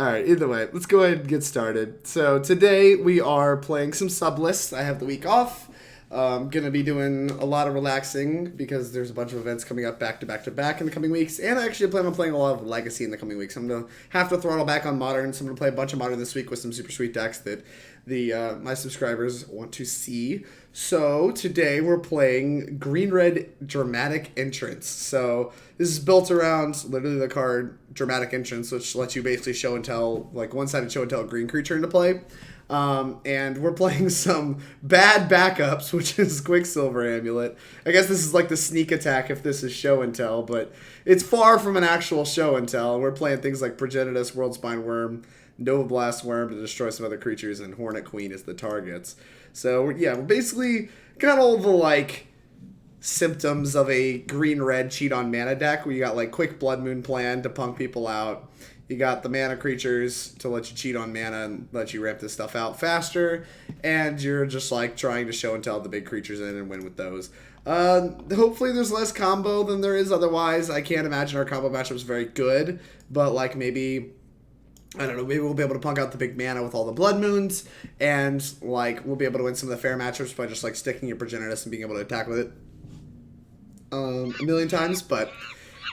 Alright, either way, let's go ahead and get started. So today we are playing some Sublist. I have the week off. Gonna be doing a lot of relaxing because there's a bunch of events coming up back to back to back in the coming weeks, and I actually plan on playing a lot of Legacy in the coming weeks. I'm gonna have to throttle back on Modern, so I'm gonna play a bunch of Modern this week with some super sweet decks that my subscribers want to see. So today we're playing Green-Red Dramatic Entrance. So this is built around literally the card Dramatic Entrance, which lets you basically show and tell, like one-sided show and tell a green creature into play. And we're playing some bad backups, which is QuickSilver Amulet. I guess this is like the sneak attack if this is show and tell, but it's far from an actual show and tell. We're playing things like progenitus, worldspine, wurm, novablast, wurm to destroy some other creatures, and hornet queen as the targets. So yeah, we're basically got all the like symptoms of a green-red cheat on mana deck, where you got like quick Blood Moon plan to punk people out. You got the mana creatures to let you cheat on mana and let you ramp this stuff out faster. And you're just like trying to show and tell the big creatures in and win with those. Hopefully there's less combo than there is otherwise. I can't imagine our combo matchup is very good. But like maybe, I don't know, maybe we'll be able to punk out the big mana with all the Blood Moons. And like we'll be able to win some of the fair matchups by just like sticking your progenitus and being able to attack with it a million times. But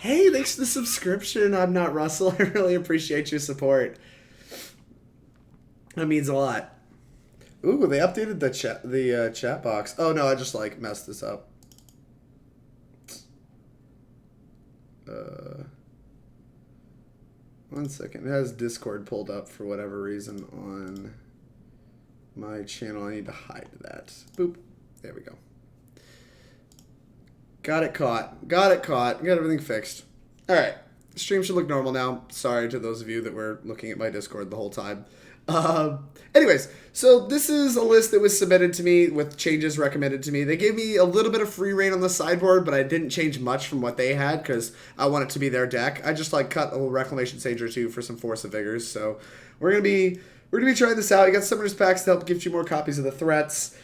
hey, thanks for the subscription. I'm not Russell. I really appreciate your support. That means a lot. Ooh, they updated the chat box. Oh no, I just like messed this up. One second. It has Discord pulled up for whatever reason on my channel. I need to hide that. Boop. There we go. Got it caught. Got it caught. Got everything fixed. Alright. Stream should look normal now. Sorry to those of you that were looking at my Discord the whole time. Anyways, so this is a list that was submitted to me with changes recommended to me. They gave me a little bit of free reign on the sideboard, but I didn't change much from what they had because I want it to be their deck. I just like cut a little Reclamation Sage or two for some Force of Vigors. So we're gonna be trying this out. You got Summoner's Packs to help give you more copies of the threats.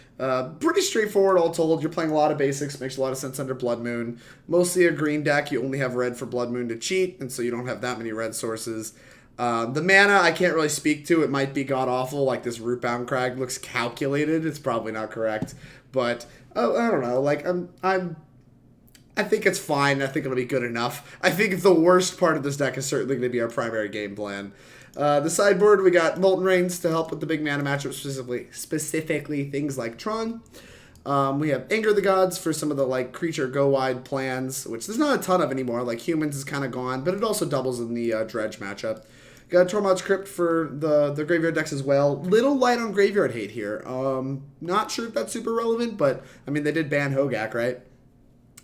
Pretty straightforward all told. You're playing a lot of basics. Makes a lot of sense under Blood Moon. Mostly a green deck. You only have red for Blood Moon to cheat, and so you don't have that many red sources. The mana I can't really speak to. It might be god-awful. Like this rootbound crag looks calculated. It's probably not correct. But, I don't know. Like, I think it's fine. I think it'll be good enough. I think the worst part of this deck is certainly going to be our primary game plan. The sideboard, we got Molten Rains to help with the big mana matchup, specifically things like Tron. We have Anger the Gods for some of the like creature go-wide plans, which there's not a ton of anymore. Like Humans is kind of gone, but it also doubles in the Dredge matchup. Got Tormod's Crypt for the graveyard decks as well. Little light on graveyard hate here. Not sure if that's super relevant, but I mean, they did ban Hogak, right?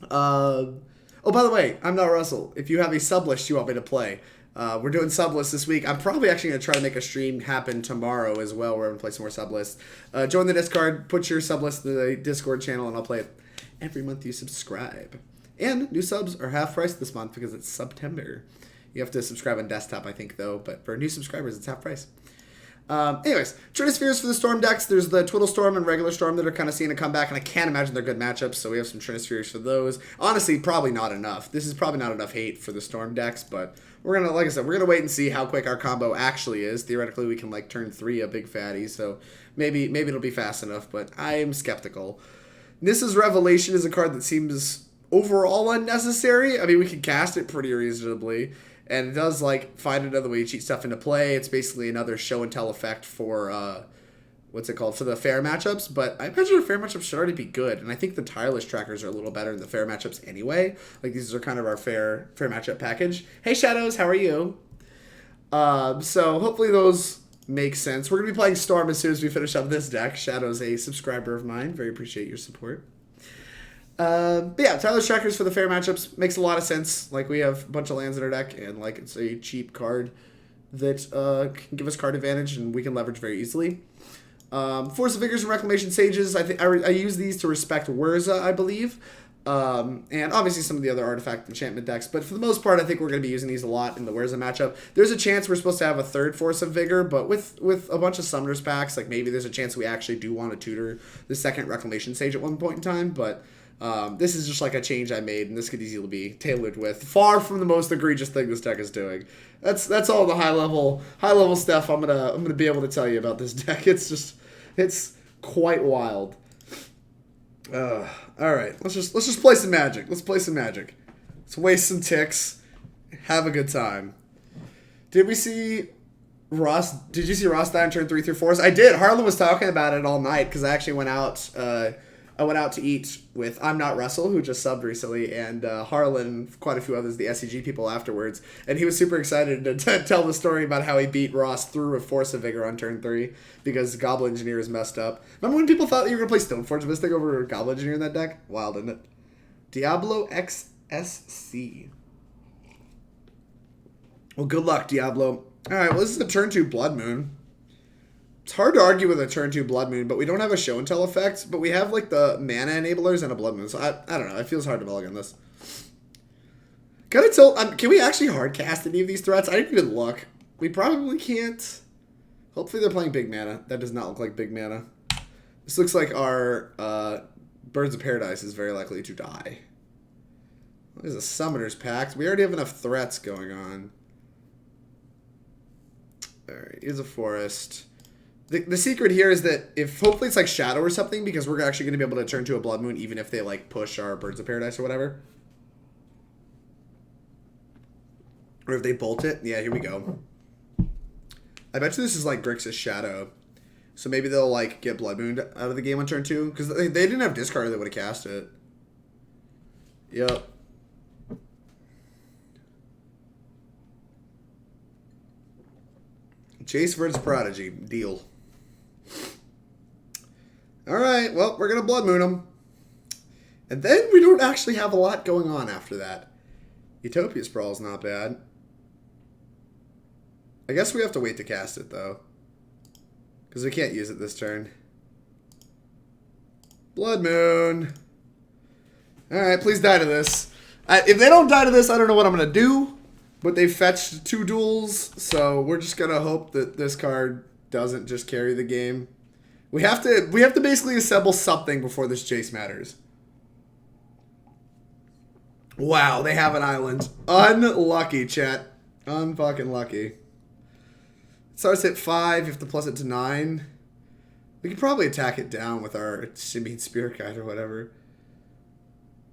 Oh, by the way, I'm not Russell. If you have a sublist you want me to play, we're doing sublists this week. I'm probably actually going to try to make a stream happen tomorrow as well. We're going to play some more sublists. Join the Discord, put your sublist in the Discord channel, and I'll play it every month you subscribe. And new subs are half price this month because it's September. You have to subscribe on desktop, I think, though. But for new subscribers, it's half price. Anyways, trinispheres for the Storm decks. There's the Twiddle Storm and Regular Storm that are kind of seeing a comeback, and I can't imagine they're good matchups, so we have some trinispheres for those. Honestly, probably not enough. This is probably not enough hate for the Storm decks, but we're going to, like I said, we're going to wait and see how quick our combo actually is. Theoretically, we can, like, turn 3 a big fatty, so maybe it'll be fast enough, but I am skeptical. Nissa's Revelation is a card that seems overall unnecessary. I mean, we can cast it pretty reasonably. And it does, like, find another way to cheat stuff into play. It's basically another show-and-tell effect for, what's it called, for the fair matchups. But I imagine our fair matchups should already be good. And I think the tireless trackers are a little better than the fair matchups anyway. Like, these are kind of our fair matchup package. Hey, Shadows, how are you? So, hopefully those make sense. We're going to be playing Storm as soon as we finish up this deck. Shadow's a subscriber of mine. Very appreciate your support. But yeah, tireless trackers for the fair matchups makes a lot of sense. Like, we have a bunch of lands in our deck, and like it's a cheap card that can give us card advantage, and we can leverage very easily. Force of Vigors and Reclamation Sages. I use these to respect Urza, I believe, and obviously some of the other artifact enchantment decks. But for the most part, I think we're going to be using these a lot in the Urza matchup. There's a chance we're supposed to have a third Force of Vigor, but with a bunch of Summoners packs, like maybe there's a chance we actually do want to tutor the second Reclamation Sage at one point in time, but This is just like a change I made, and this could easily be tailored with. Far from the most egregious thing this deck is doing. That's all the high level stuff I'm gonna be able to tell you about this deck. It's quite wild. All right, let's just play some Magic. Let's play some Magic. Let's waste some ticks. Have a good time. Did we see Ross? Did you see Ross die on turn 3 through 4s? I did. Harlan was talking about it all night because I actually went out. I went out to eat with I'm Not Russell, who just subbed recently, and Harlan, quite a few others, the SCG people afterwards. And he was super excited to tell the story about how he beat Ross through a Force of Vigor on turn 3 because Goblin Engineer is messed up. Remember when people thought you were going to play Stoneforge Mystic over Goblin Engineer in that deck? Wild, isn't it? Diablo XSC. Well, good luck, Diablo. All right, well, this is a turn 2 Blood Moon. It's hard to argue with a turn 2 Blood Moon, but we don't have a show and tell effect, but we have like the mana enablers and a Blood Moon, so I don't know. It feels hard to mulligan this. Gotta tell, can we actually hard cast any of these threats? I didn't even look. We probably can't. Hopefully they're playing big mana. That does not look like big mana. This looks like our Birds of Paradise is very likely to die. There's a Summoner's Pact. We already have enough threats going on. Alright, here's a forest. The secret here is that if hopefully it's like Shadow or something, because we're actually going to be able to turn to a Blood Moon even if they like push our Birds of Paradise or whatever. Or if they bolt it. Yeah, here we go. I bet you this is like Grixis Shadow. So maybe they'll like get Blood Mooned out of the game on turn 2. Because they didn't have discard or they would have cast it. Yep. Jace versus Prodigy. Deal. Alright, well, we're going to Blood Moon them. And then we don't actually have a lot going on after that. Utopia Sprawl is not bad. I guess we have to wait to cast it, though. Because we can't use it this turn. Blood Moon. Alright, please die to this. If they don't die to this, I don't know what I'm going to do. But they fetched 2 duels, so we're just going to hope that this card doesn't just carry the game. We have to basically assemble something before this chase matters. Wow, they have an island. Unlucky, chat. Unfucking lucky. It starts at 5, you have to plus it to 9. We could probably attack it down with our Simian Spirit Guide or whatever.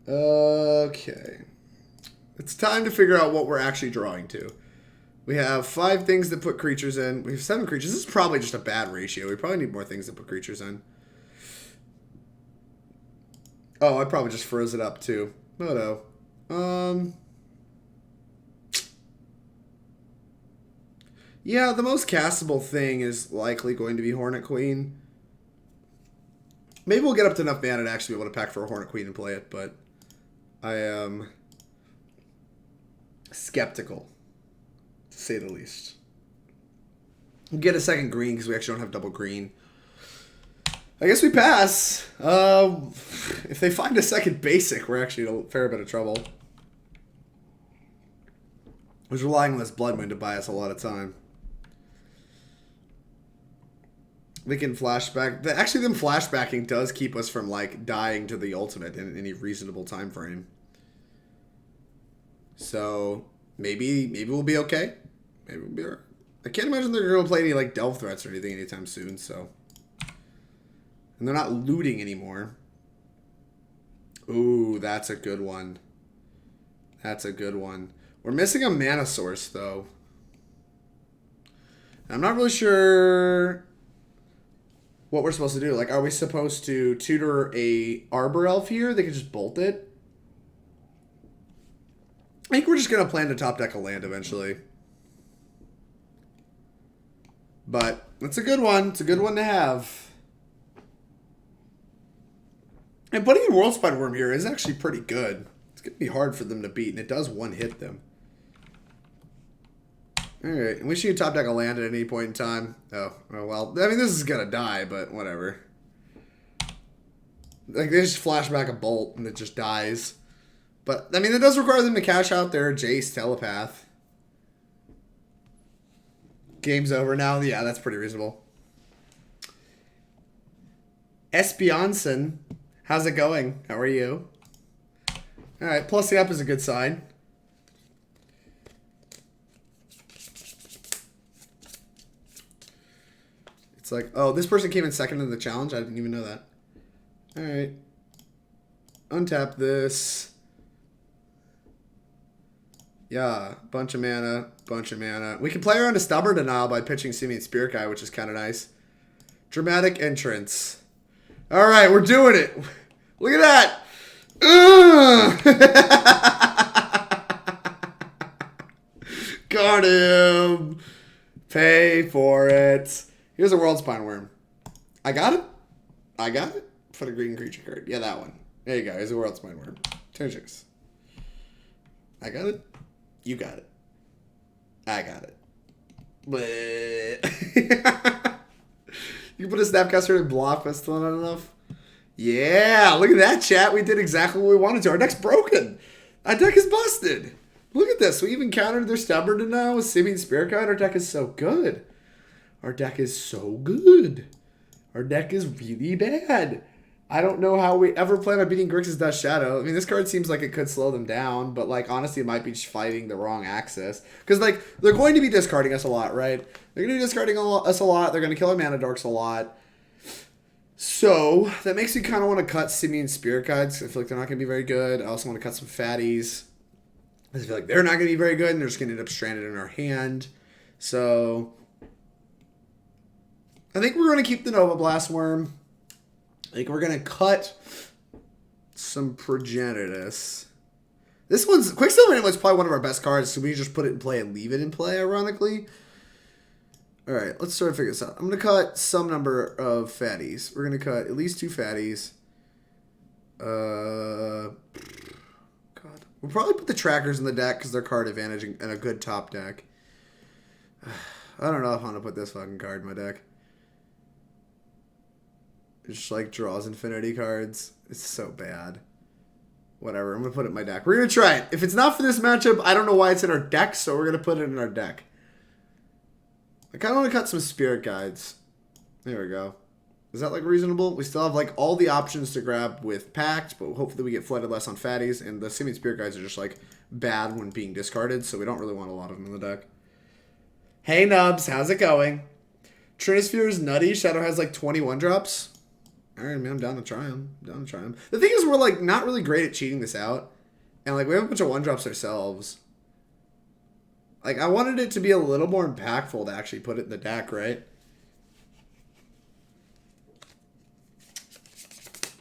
Okay. It's time to figure out what we're actually drawing to. We have 5 things that put creatures in. We have 7 creatures. This is probably just a bad ratio. We probably need more things to put creatures in. Oh, I probably just froze it up too. Oh no. Yeah, the most castable thing is likely going to be Hornet Queen. Maybe we'll get up to enough mana to actually be able to pack for a Hornet Queen and play it, but I am skeptical, to say the least. We'll get a second green because we actually don't have double green. I guess we pass. If they find a second basic, we're actually in a fair bit of trouble. I was relying on this Blood Moon to buy us a lot of time. We can flashback. Actually, them flashbacking does keep us from like dying to the ultimate in any reasonable time frame. So maybe we'll be okay. Maybe we'll be alright. I can't imagine they're going to play any like delve threats or anything anytime soon. So, and they're not looting anymore. Ooh, that's a good one. That's a good one. We're missing a mana source though. I'm not really sure what we're supposed to do. Like, are we supposed to tutor a arbor elf here? They could just bolt it. I think we're just going to plan to top deck a land eventually. But it's a good one. It's a good one to have. And putting in worldspine wurm here is actually pretty good. It's going to be hard for them to beat, and it does one-hit them. Alright, and we should top deck a land at any point in time. Oh, well. I mean, this is going to die, but whatever. Like, they just flash back a bolt, and it just dies. But, I mean, it does require them to cash out their Jace Telepath. Game's over now. Yeah, that's pretty reasonable. Espionson, how's it going? How are you? Alright, plus the up is a good sign. It's like, oh, this person came in second in the challenge? I didn't even know that. Alright. Untap this. Yeah, bunch of mana, bunch of mana. We can play around a Stubborn Denial by pitching Simian Spirit Guy, which is kind of nice. Dramatic Entrance. Alright, we're doing it. Look at that. Got him. Pay for it. Here's a worldspine worm. I got it. I got it. For the green creature card. Yeah, that one. There you go. Here's a worldspine worm. 10 6. I got it. You got it. I got it. You can put a Snapcaster in block, but still not enough. Yeah, look at that, chat. We did exactly what we wanted to. Our deck's broken. Our deck is busted. Look at this. We even countered their Stubborn Denial with Simian Spirit Guide. Our deck is so good. Our deck is so good. Our deck is really bad. I don't know how we ever plan on beating Grixis Dust Shadow. I mean, this card seems like it could slow them down, but, like, honestly, it might be just fighting the wrong axis. Because, like, they're going to be discarding us a lot, right? They're going to be discarding us a lot. They're going to kill our mana dorks a lot. So, that makes me kind of want to cut Simian Spirit Guides. I feel like they're not going to be very good. I also want to cut some fatties. I feel like they're not going to be very good, and they're just going to end up stranded in our hand. So, I think we're going to keep the Novablast Worm. I think we're going to cut some progenitus. This one's... QuickSilver Amulet is probably one of our best cards, so we just put it in play and leave it in play, ironically. Alright, let's sort of figure this out. I'm going to cut some number of fatties. We're going to cut at least 2 fatties. God. We'll probably put the trackers in the deck because they're card advantage and a good top deck. I don't know if I want to put this fucking card in my deck. It just like draws infinity cards. It's so bad. Whatever, I'm going to put it in my deck. We're going to try it. If it's not for this matchup, I don't know why it's in our deck, so we're going to put it in our deck. I kind of want to cut some spirit guides. There we go. Is that like reasonable? We still have like all the options to grab with pact, but hopefully we get flooded less on fatties, and the Simian Spirit Guides are just like bad when being discarded, so we don't really want a lot of them in the deck. Hey Nubs, how's it going? Trinisphere is nutty. Shadow has like 21 drops. Alright, man, I'm down to try them. The thing is, we're like not really great at cheating this out, and like we have a bunch of 1-drops ourselves. Like, I wanted it to be a little more impactful to actually put it in the deck, right?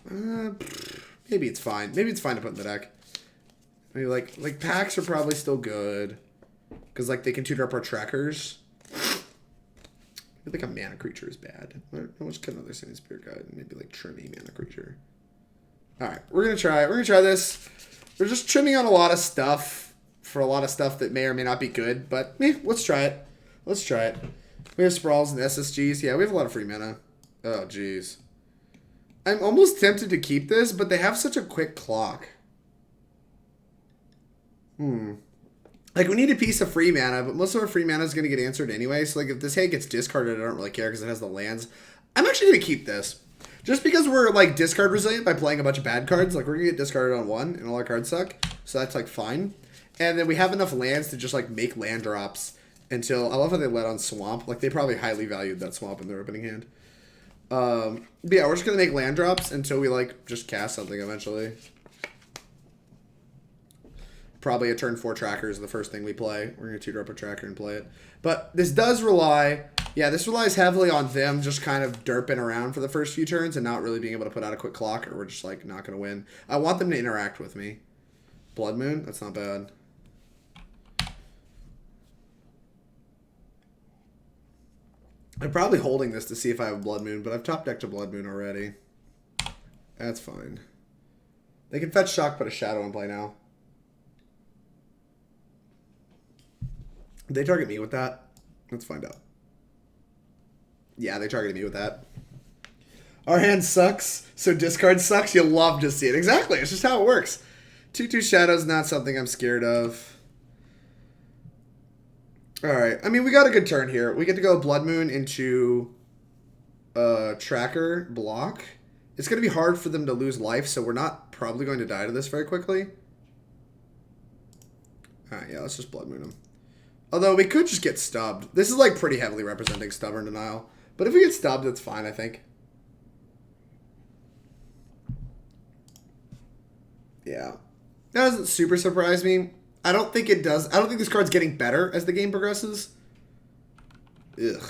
Maybe it's fine. Maybe it's fine to put in the deck. Maybe, like packs are probably still good. Because, like, they can tutor up our trackers. I think a mana creature is bad. I'll just cut another Simian Spirit Guide. Maybe, like, trim a mana creature. Alright, we're going to try it. We're going to try this. We're just trimming on a lot of stuff. For a lot of stuff that may or may not be good, but let's try it. Let's try it. We have sprawls and SSGs. Yeah, we have a lot of free mana. Oh, jeez. I'm almost tempted to keep this, but they have such a quick clock. Like, we need a piece of free mana, but most of our free mana is going to get answered anyway. So, like, if this hand gets discarded, I don't really care because it has the lands. I'm actually going to keep this. Just because we're, like, discard resilient by playing a bunch of bad cards. Like, we're going to get discarded on 1, and all our cards suck. So that's, like, fine. And then we have enough lands to just, like, make land drops until... I love how they let on Swamp. Like, they probably highly valued that Swamp in their opening hand. But yeah, we're just going to make land drops until we, like, just cast something eventually. Probably a turn 4 tracker is the first thing we play. We're going to tutor up a tracker and play it. But this does rely... Yeah, this relies heavily on them just kind of derping around for the first few turns and not really being able to put out a quick clock, or we're just, like, not going to win. I want them to interact with me. Blood Moon? That's not bad. I'm probably holding this to see if I have Blood Moon, but I've top decked a Blood Moon already. That's fine. They can fetch Shock, put a Shadow in play now. Did they target me with that? Let's find out. Yeah, they targeted me with that. Our hand sucks, so discard sucks. You'll love to see it. Exactly, it's just how it works. 2/2 Shadow's not something I'm scared of. Alright, I mean, we got a good turn here. We get to go Blood Moon into Tracker block. It's going to be hard for them to lose life, so we're not probably going to die to this very quickly. Alright, yeah, let's just Blood Moon him. Although we could just get stubbed. This is like pretty heavily representing Stubborn Denial. But if we get stubbed, that's fine, I think. Yeah. That doesn't super surprise me. I don't think it does. I don't think this card's getting better as the game progresses. Ugh.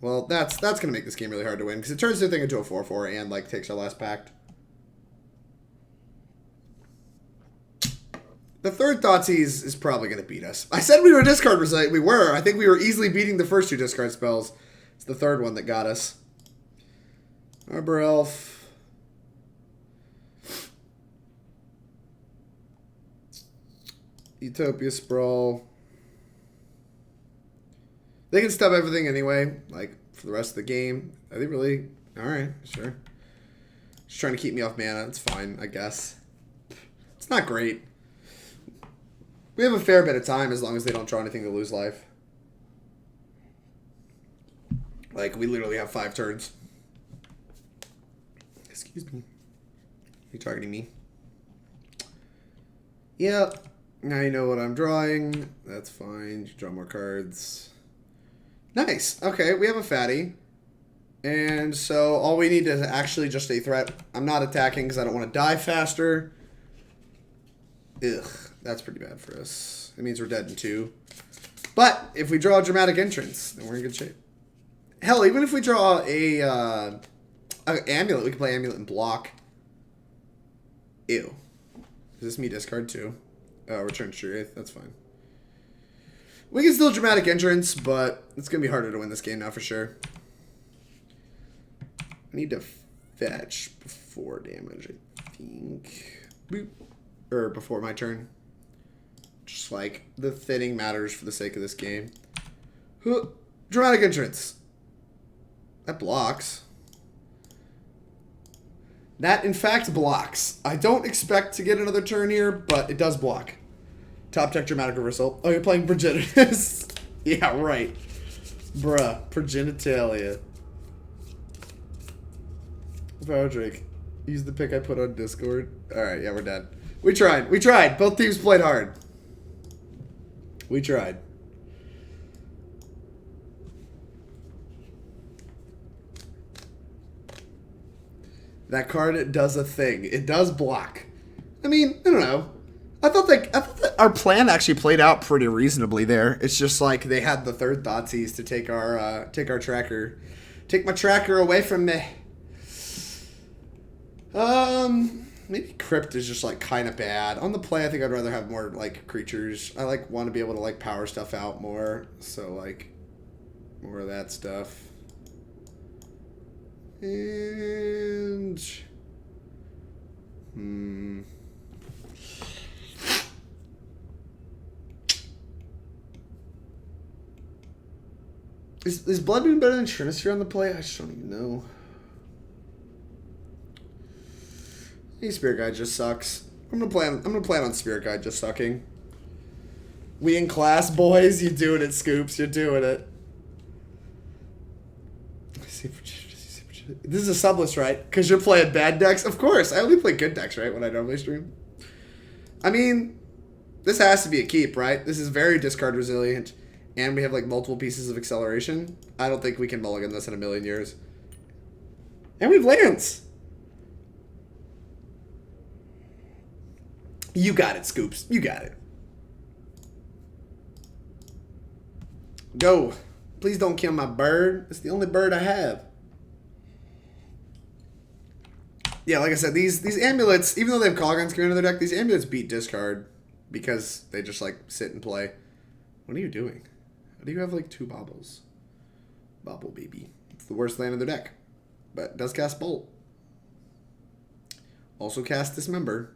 Well, that's going to make this game really hard to win. Because it turns the thing into a 4-4 and, like, takes our last pact. The third Thoughtseize is probably going to beat us. I said we were discard resilient. We were. I think we were easily beating the first two discard spells. It's the third one that got us. Arbor Elf. Utopia Sprawl. They can stub everything anyway, like, for the rest of the game. Are they really? Alright, sure. Just trying to keep me off mana. It's fine, I guess. It's not great. We have a fair bit of time as long as they don't draw anything to lose life. Like, we literally have 5 turns. Excuse me. Are you targeting me? Yeah. Now you know what I'm drawing. That's fine. You draw more cards. Nice. Okay, we have a fatty. And so all we need is actually just a threat. I'm not attacking because I don't want to die faster. Ugh. That's pretty bad for us. It means we're dead in 2. But if we draw a dramatic entrance, then we're in good shape. Hell, even if we draw a amulet, we can play amulet and block. Ew. Is this me discard too? Oh, return to your 8th. That's fine. We can still dramatic entrance, but it's going to be harder to win this game now for sure. I need to fetch before damage, I think. Boop. Or before my turn. Just like the thinning matters for the sake of this game. Dramatic entrance. That blocks. That, in fact, blocks. I don't expect to get another turn here, but it does block. Top deck dramatic reversal. Oh, you're playing progenitus. Yeah, right. Bruh. Progenitalia. Power Drake. Use the pick I put on Discord. Alright, yeah, we're dead. We tried. We tried. Both teams played hard. We tried. That card does a thing. It does block. I mean, I don't know. I thought that our plan actually played out pretty reasonably there. It's just like they had the third Thoughtseize to take our tracker. Take my tracker away from me. Maybe crypt is just like kind of bad. On the play, I think I'd rather have more like creatures. I like want to be able to like power stuff out more. So like more of that stuff. And Is Blood Moon better than Trinisphere on the play? I just don't even know. Spirit Guide just sucks. I'm gonna plan on Spirit Guide just sucking. We in class, boys. You doing it, Scoops. You're doing it. This is a sublist, right? Because you're playing bad decks? Of course. I only play good decks, right? When I normally stream. I mean, this has to be a keep, right? This is very discard resilient. And we have like multiple pieces of acceleration. I don't think we can mulligan this in a million years. And we have lands. You got it, Scoops. You got it. Go. Please don't kill my bird. It's the only bird I have. Yeah, like I said, these amulets, even though they have Colgons coming into their deck, these amulets beat discard because they just like sit and play. What are you doing? How do you have like 2 baubles? Bauble baby. It's the worst land in their deck. But it does cast Bolt. Also cast Dismember.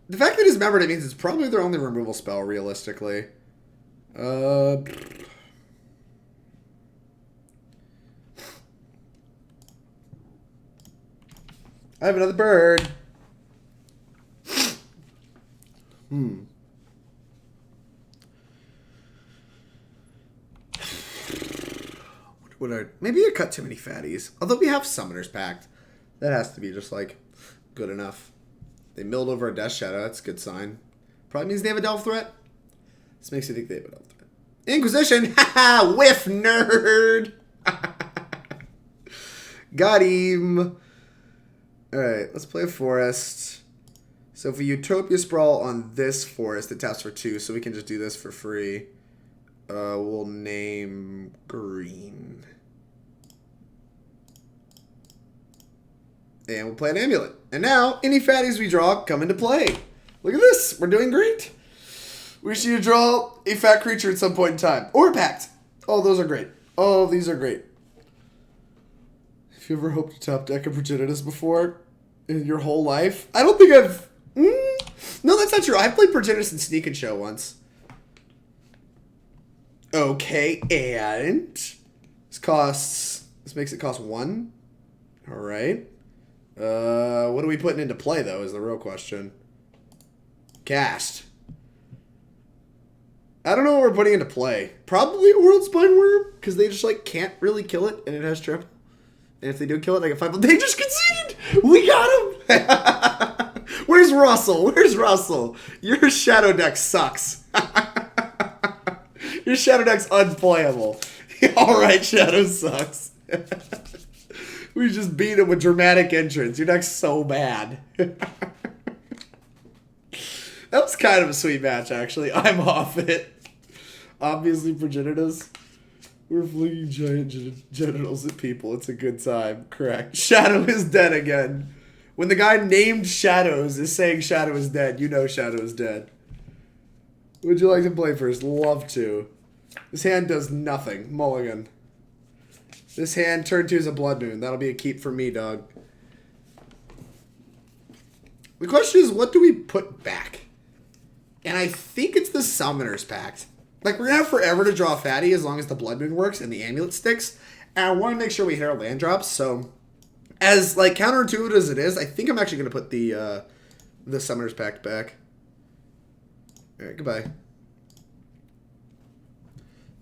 The fact that it's Dismembered, it means it's probably their only removal spell, realistically. I have another bird. Maybe I cut too many fatties. Although we have Summoner's Pact. That has to be just like good enough. They milled over a Death Shadow. That's a good sign. Probably means they have a Delve threat. This makes you think they have a Delve threat. Inquisition! Haha! Whiff, nerd! Got him! Alright, let's play a forest. So if we Utopia Sprawl on this forest, it taps for 2, so we can just do this for free. We'll name green. And we'll play an amulet. And now, any fatties we draw come into play. Look at this. We're doing great. We should either draw a fat creature at some point in time. Or a pact. Oh, those are great. Oh, these are great. Have you ever hoped to top deck a progenitus before in your whole life? I don't think I've... No, that's not true. I played progenitus in Sneak and Show once. Okay, and... This makes it cost 1. Alright. What are we putting into play, though, is the real question. Cast. I don't know what we're putting into play. Probably a worldspine wurm, because they just, like, can't really kill it, and it has triple. And if they do kill it, they get 5. But they just conceded! We got him! Where's Russell? Where's Russell? Your shadow deck sucks. Your shadow deck's unplayable. Alright, shadow sucks. We just beat him with dramatic entrance. Your deck's so bad. That was kind of a sweet match, actually. I'm off it. Obviously, progenitus. We're flinging giant genitals at people. It's a good time. Correct. Shadow is dead again. When the guy named Shadows is saying Shadow is dead, you know Shadow is dead. Would you like to play first? Love to. This hand does nothing. Mulligan. This hand, turn 2 is a Blood Moon. That'll be a keep for me, dog. The question is, what do we put back? And I think it's the Summoner's Pact. Like, we're going to have forever to draw Fatty as long as the Blood Moon works and the Amulet sticks. And I want to make sure we hit our land drops. So, as, like, counterintuitive as it is, I think I'm actually going to put the Summoner's Pact back. Alright, goodbye.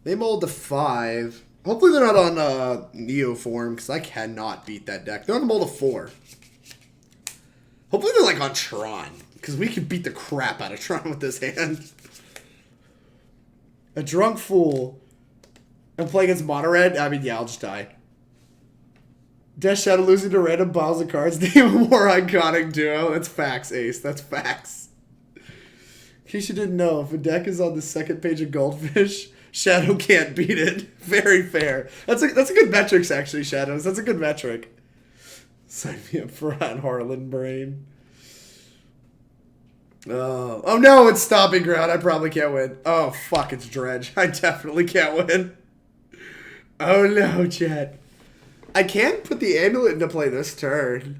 They mold to 5. Hopefully they're not on Neo form, because I cannot beat that deck. They're on the mold of 4. Hopefully they're like on Tron, because we could beat the crap out of Tron with this hand. A Drunk Fool. And play against Mono Red? I mean, yeah, I'll just die. Death Shadow losing to random piles of cards. Name a more iconic duo. That's facts, Ace. That's facts. In case you didn't know, if a deck is on the second page of Goldfish... Shadow can't beat it. Very fair. That's a good metrics, actually, Shadows. That's a good metric. Sign me up for Ron Harlan Brain. Oh no, it's Stomping Ground. I probably can't win. Oh, fuck, it's Dredge. I definitely can't win. Oh no, chat. I can't put the Amulet into play this turn.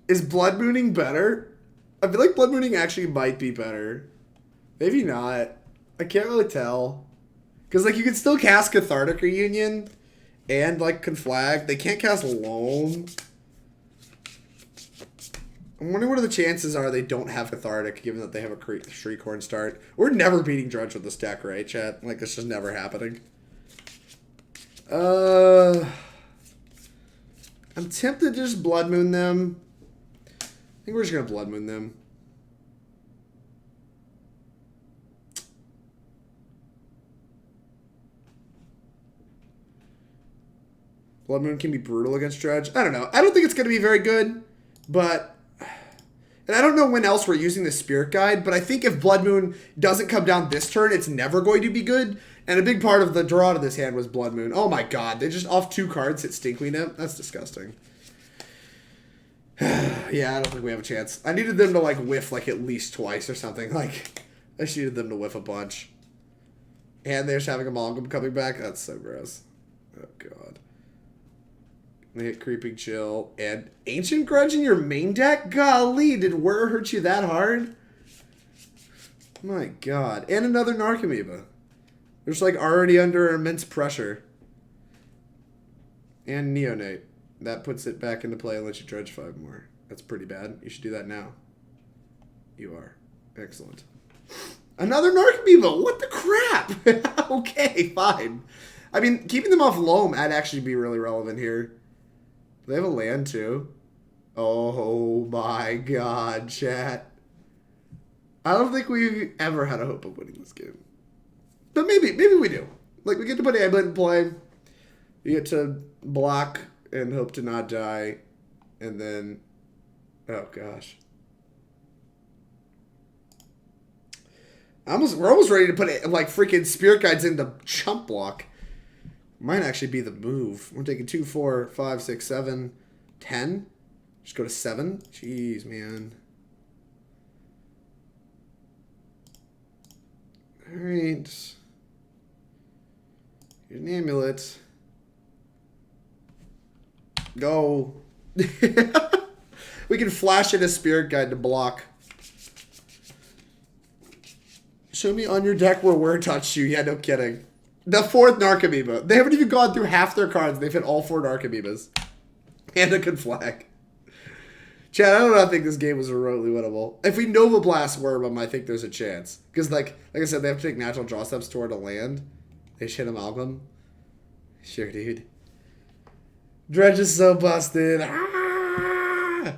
Is Blood Mooning better? I feel like Blood Mooning actually might be better. Maybe not. I can't really tell. Because, like, you can still cast Cathartic Reunion and, like, Conflag. They can't cast Loam. I'm wondering what are the chances are they don't have Cathartic, given that they have a Shriekhorn start. We're never beating Dredge with this deck, right, chat? Like, this is never happening. I'm tempted to just Blood Moon them. I think we're just going to Blood Moon them. Blood Moon can be brutal against Dredge. I don't know. I don't think it's going to be very good, but... And I don't know when else we're using the Spirit Guide, but I think if Blood Moon doesn't come down this turn, it's never going to be good. And a big part of the draw to this hand was Blood Moon. Oh my god, they just off 2 cards hit Stinkling Imp? That's disgusting. Yeah, I don't think we have a chance. I needed them to, like, whiff, like, at least twice or something. Like, I just needed them to whiff a bunch. And they're just having Amalgam coming back? That's so gross. Oh god. They hit Creeping Chill. And Ancient Grudge in your main deck? Golly, did Whir hurt you that hard? My god. And another Narcomoeba. They're just, like, already under immense pressure. And Neonate. That puts it back into play and lets you dredge 5 more. That's pretty bad. You should do that now. You are. Excellent. Another Narcomoeba! What the crap? Okay, fine. I mean, keeping them off Loam, I'd actually be really relevant here. Do they have a land, too? Oh my god, chat. I don't think we've ever had a hope of winning this game. But maybe we do. Like, we get to put Amulet in play. You get to block and hope to not die. And then... Oh, gosh. We're almost ready to put, like, freaking Spirit Guides into chump block. Might actually be the move. We're taking 2, 4, 5, 6, 7, 10. Just go to 7. Jeez, man. Alright. Here's an amulet. Go. We can flash in a Spirit Guide to block. Show me on your deck where Wur touched you. Yeah, no kidding. The 4th Narcomoeba. They haven't even gone through half their cards. They've hit all 4 Narcomoebas. And a Conflag. Chad, I don't think this game was remotely winnable. If we novablast Wurm, I think there's a chance. Because, like I said, they have to take natural draw steps toward a land. They shit Amalgam. Sure, dude. Dredge is so busted. Ah!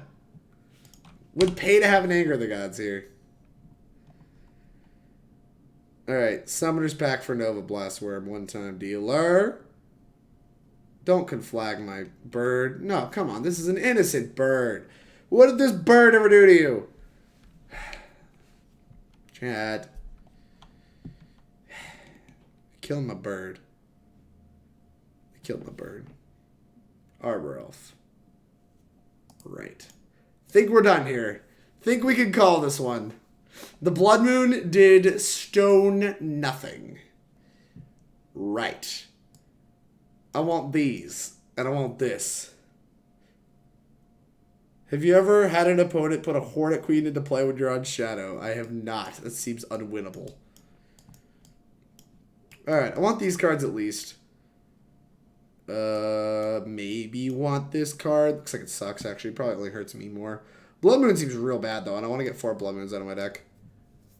Would pay to have an Anger of the Gods here. Alright, Summoner's Pact for Novablast Wurm, one-time dealer. Don't conflag my bird. No, come on, this is an innocent bird. What did this bird ever do to you? Chad. Kill my bird. I killed my bird. Arbor Elf. Right. Think we're done here. Think we can call this one. The Blood Moon did stone nothing. Right. I want these. And I want this. Have you ever had an opponent put a Hornet Queen into play when you're on Shadow? I have not. That seems unwinnable. Alright, I want these cards at least. Maybe want this card. Looks like it sucks, actually. Probably only hurts me more. Blood Moon seems real bad, though, and I want to get 4 Blood Moons out of my deck.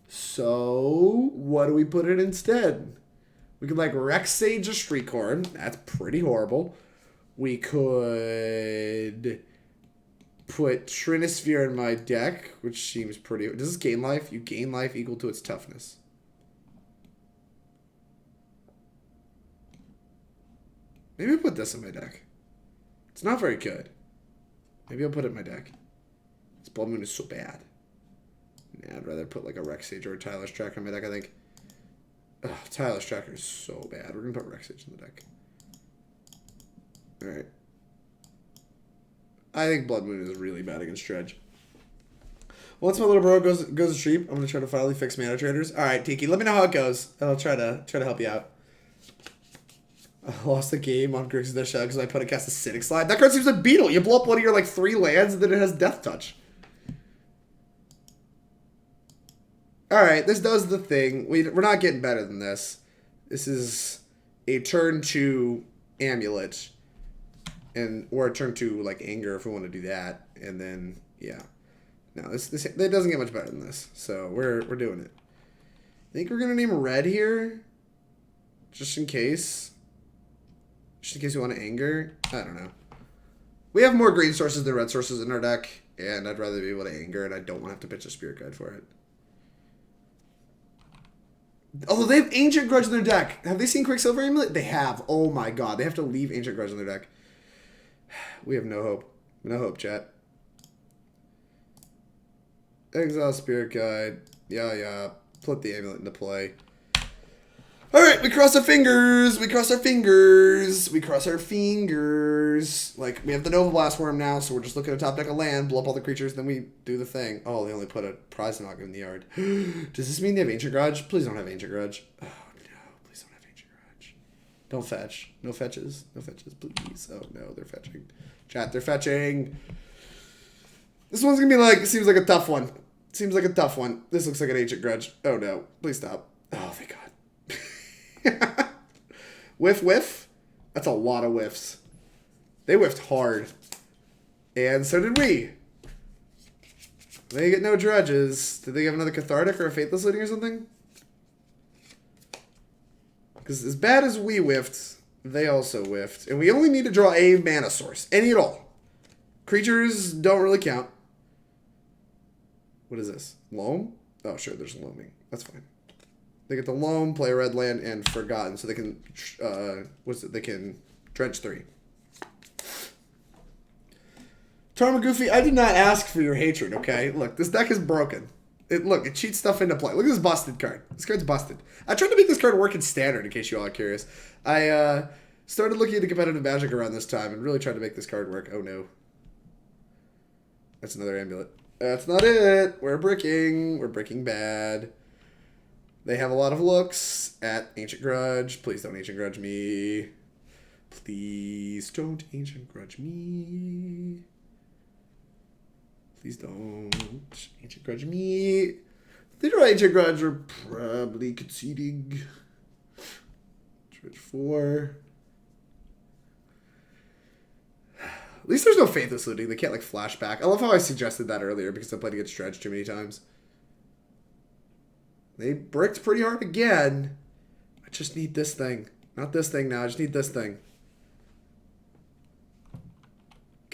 So, what do we put in instead? We could, like, Rex Sage a Streakhorn. That's pretty horrible. We could put Trinisphere in my deck, which seems pretty... Does this gain life? You gain life equal to its toughness. Maybe I'll put this in my deck. It's not very good. Maybe I'll put it in my deck. This Blood Moon is so bad. Nah, I'd rather put like a Rex Sage or a Tireless Tracker in my deck, I think. Ugh, Tireless Tracker is so bad. We're going to put Rex Sage in the deck. Alright. I think Blood Moon is really bad against Dredge. Once my little bro goes to sleep, I'm going to try to finally fix mana traders. Alright, Tiki, let me know how it goes, and I'll try to help you out. I lost the game on Grixis Shell because I put a cast Acidic Slide. That card seems a beetle. You blow up one of your like 3 lands and then it has Death Touch. Alright, this does the thing. We're not getting better than this. This is a turn 2 Amulet. Or a turn 2 like Anger if we want to do that. And then, yeah. No, that doesn't get much better than this. So we're doing it. I think we're going to name Red here. Just in case. Just in case we want to Anger. I don't know. We have more green sources than red sources in our deck. And I'd rather be able to Anger. And I don't want to have to pitch a Spirit Guide for it. Although they have Ancient Grudge in their deck. Have they seen QuickSilver Amulet? They have. Oh my god. They have to leave Ancient Grudge in their deck. We have no hope. No hope, chat. Exile Spirit Guide. Yeah. Put the Amulet into play. Alright, we cross our fingers. We cross our fingers. We cross our fingers. Like, we have the Novablast Wurm now, so we're just looking at top deck of land, blow up all the creatures, then we do the thing. Oh, they only put a prize knock in the yard. Does this mean they have Ancient Grudge? Please don't have Ancient Grudge. Oh, no. Please don't have Ancient Grudge. Don't fetch. No fetches. No fetches, please. Oh, no, they're fetching. Chat, they're fetching. This one's gonna be like, seems like a tough one. Seems like a tough one. This looks like an Ancient Grudge. Oh, no. Please stop. Oh, thank God. Whiff. That's a lot of whiffs. They whiffed hard. And so did we. They get no dredges. Did they have another Cathartic or a Faithless Looting or something? Because as bad as we whiffed, they also whiffed. And we only need to draw a mana source. Any at all. Creatures don't really count. What is this? Loam? Oh, sure, there's loaming. That's fine. They get the loam, play a red land, and forgotten, so they can, they can drench 3. Tarmagoofy, I did not ask for your hatred, okay? Look, this deck is broken. It cheats stuff into play. Look at this busted card. This card's busted. I tried to make this card work in Standard, in case you all are curious. I started looking into competitive Magic around this time and really tried to make this card work. Oh, no. That's another amulet. That's not it. We're bricking. We're bricking bad. They have a lot of looks at Ancient Grudge. Please don't Ancient Grudge me. Please don't Ancient Grudge me. Please don't Ancient Grudge me. They don't Ancient Grudge are probably conceding. Dredge 4. At least there's no Faithless Looting. They can't, like, flashback. I love how I suggested that earlier because I played against Dredge too many times. They bricked pretty hard again. I just need this thing. Not this thing now. I just need this thing.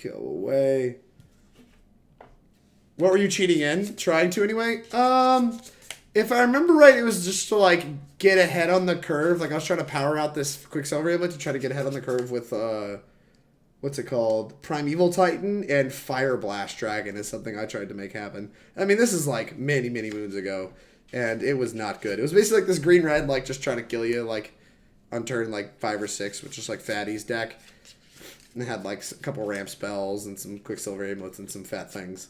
Go away. What were you cheating in? Trying to anyway? If I remember right, it was just to, like, get ahead on the curve. Like, I was trying to power out this QuickSilver Amulet to try to get ahead on the curve with, what's it called? Primeval Titan and Fire Blast Dragon is something I tried to make happen. I mean, this is, like, many, many moons ago. And it was not good. It was basically like this green-red, like, just trying to kill you, like, on turn, like, 5 or 6, which is, like, Fatty's deck. And it had, like, a couple ramp spells and some QuickSilver Amulets and some fat things.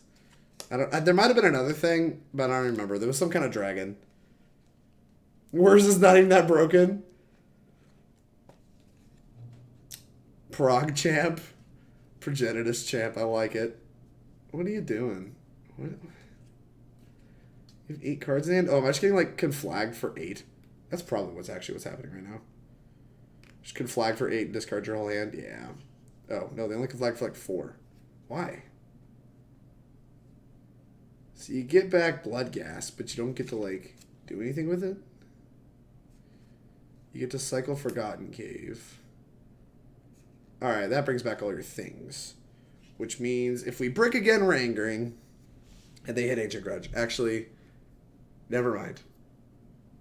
There might have been another thing, but I don't remember. There was some kind of dragon. Where's is not even that broken? Prog champ. Progenitus champ. I like it. What are you doing? What? You have 8 cards in hand? Oh, am I just getting, like, conflagged for 8? That's probably what's happening right now. Just conflag for 8 and discard your whole hand? Yeah. Oh, no, they only conflag for, like, 4. Why? So you get back Bloodghast, but you don't get to, like, do anything with it? You get to cycle Forgotten Cave. Alright, that brings back all your things. Which means if we brick again, we're angering. And they hit Ancient Grudge. Actually... never mind.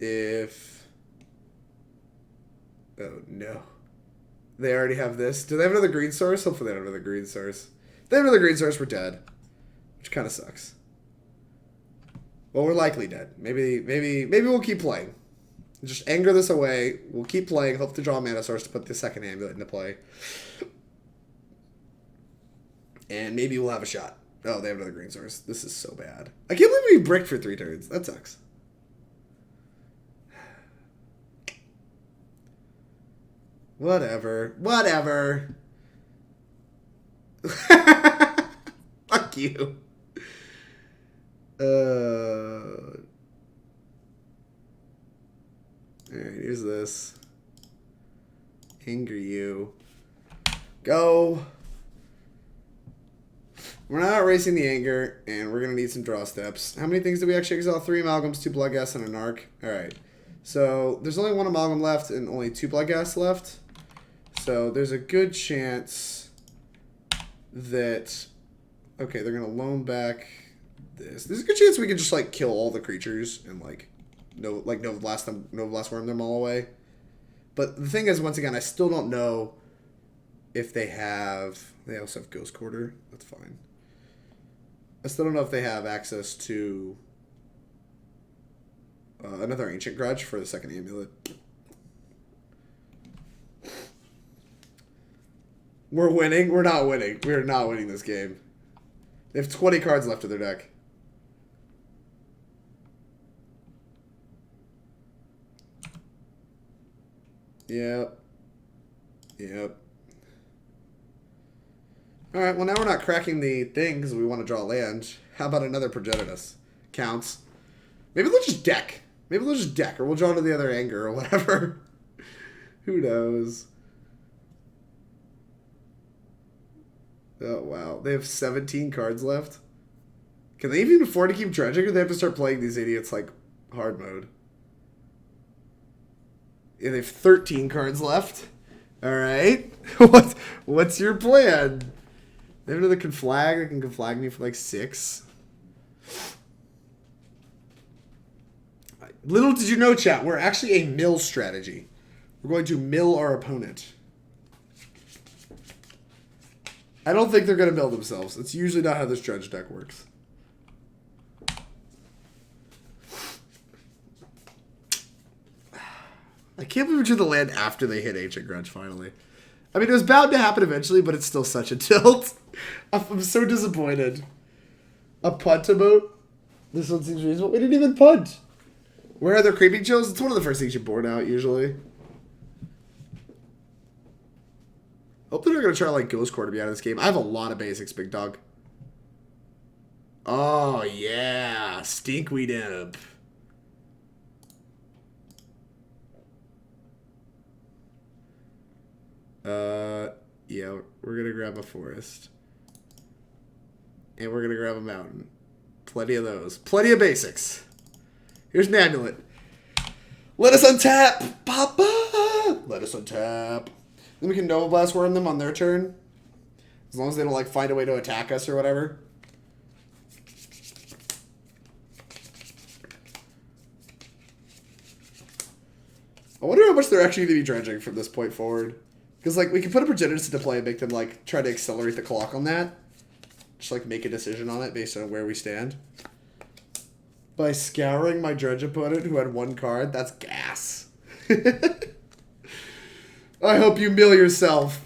If... oh, no. They already have this. Do they have another green source? Hopefully they don't have another green source. If they have another green source, we're dead. Which kind of sucks. Well, we're likely dead. Maybe we'll keep playing. Just anger this away. We'll keep playing. Hope to draw a mana source to put the second amulet into play. And maybe we'll have a shot. Oh, they have another green source. This is so bad. I can't believe we bricked for 3 turns. That sucks. Whatever. Whatever. Fuck you. Alright, here's this. Anger you. Go. We're not erasing the anger, and we're going to need some draw steps. How many things did we actually exile? 3 amalgams, 2 bloodghasts, and an arc. Alright. So, there's only 1 amalgam left and only 2 bloodghasts left. So, there's a good chance that... okay, they're going to loan back this. There's a good chance we could just, like, kill all the creatures and, like, novablast wurm them all away. But the thing is, once again, I still don't know if they have... they also have Ghost Quarter. That's fine. I still don't know if they have access to another Ancient Grudge for the second amulet. We're winning? We're not winning. We are not winning this game. They have 20 cards left in their deck. Yep. Yep. Alright, well now we're not cracking the thing because we want to draw land. How about another progenitus? Counts. Maybe they'll just deck. Maybe they'll just deck, or we'll draw into the other anger or whatever. Who knows? Oh, wow. They have 17 cards left. Can they even afford to keep dredging, or they have to start playing these idiots like hard mode? Yeah, they have 13 cards left. Alright. What's your plan? They have another conflag that can conflag me for like 6. Little did you know, chat, we're actually a mill strategy. We're going to mill our opponent. I don't think they're going to mill themselves. It's usually not how this dredge deck works. I can't believe we drew the land after they hit Ancient Grudge, finally. I mean, it was bound to happen eventually, but it's still such a tilt. I'm so disappointed. A punt about? This one seems reasonable. We didn't even punt. Where are their creeping chills? It's one of the first things you board out, usually. Hope they're not going to try, like, Ghost Core to be out of this game. I have a lot of basics, big dog. Oh, yeah. Stinkweed Imp. Yeah, we're going to grab a forest. And we're going to grab a mountain. Plenty of those. Plenty of basics. Here's an amulet. Let us untap! Papa! Let us untap. Then we can novablast worm them on their turn. As long as they don't, like, find a way to attack us or whatever. I wonder how much they're actually going to be dredging from this point forward. Because, like, we can put a progenitus into play and make them, like, try to accelerate the clock on that. Just, like, make a decision on it based on where we stand. By scouring my dredge opponent who had 1 card, that's gas. I hope you mill yourself.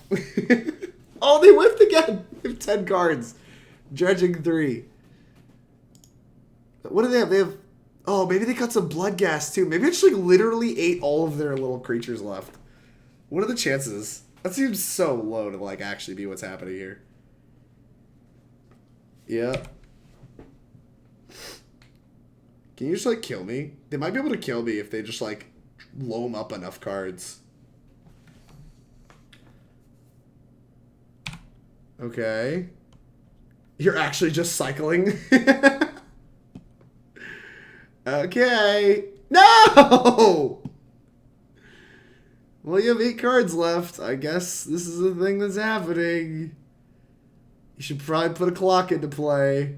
Oh, they whiffed again. They have 10 cards. Dredging 3. What do they have? They have... Oh, maybe they got some blood gas, too. Maybe I just, like, literally ate all of their little creatures left. What are the chances? That seems so low to, like, actually be what's happening here. Yeah. Can you just, like, kill me? They might be able to kill me if they just, like, loam up enough cards. Okay. You're actually just cycling? Okay. No! Well, you have 8 cards left. I guess this is the thing that's happening. You should probably put a clock into play.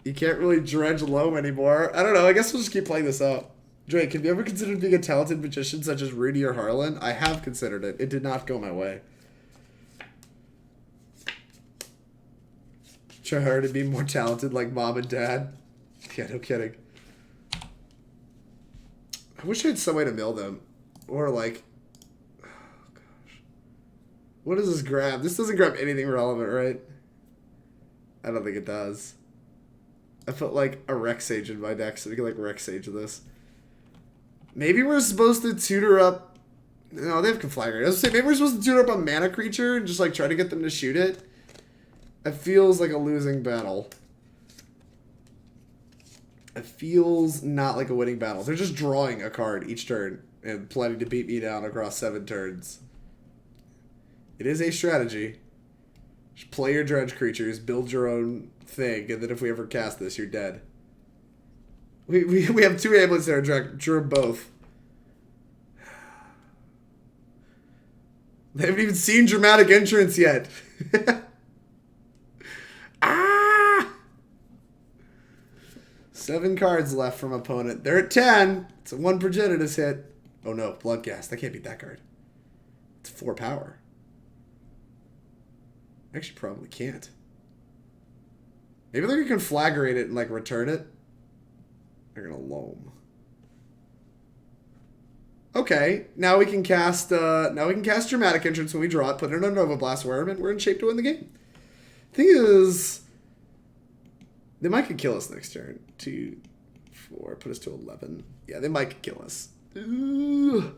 You can't really dredge loam anymore. I don't know. I guess we'll just keep playing this out. Drake, have you ever considered being a talented magician such as Rudy or Harlan? I have considered it. It did not go my way. Try hard to be more talented like mom and dad. Yeah, no kidding. I wish I had some way to mill them. Or like... Oh, gosh. What does this grab? This doesn't grab anything relevant, right? I don't think it does. I put like a Rex Sage in my deck, so we can like Rex Sage this. Maybe we're supposed to tutor up... No, they have Conflagger. I was gonna say, maybe we're supposed to tutor up a mana creature and just like try to get them to shoot it. It feels like a losing battle. It feels not like a winning battle. They're just drawing a card each turn and planning to beat me down across 7 turns. It is a strategy. Just play your dredge creatures, build your own thing, and then if we ever cast this, you're dead. We have 2 amulets there, drew both. They haven't even seen Dramatic Entrance yet. Ah! 7 cards left from opponent. They're at 10. It's a 1 progenitus hit. Oh no, Bloodghast. I can't beat that card. It's 4 power. Actually, probably can't. Maybe they're gonna conflagrate it and like return it. They're gonna loam. Okay, now we can cast. Now we can cast Dramatic Entrance when we draw it. Put it on Novablast Wurm, and we're in shape to win the game. Thing is, they might could kill us next turn. 2, 4, put us to 11. Yeah, they might kill us. Ooh.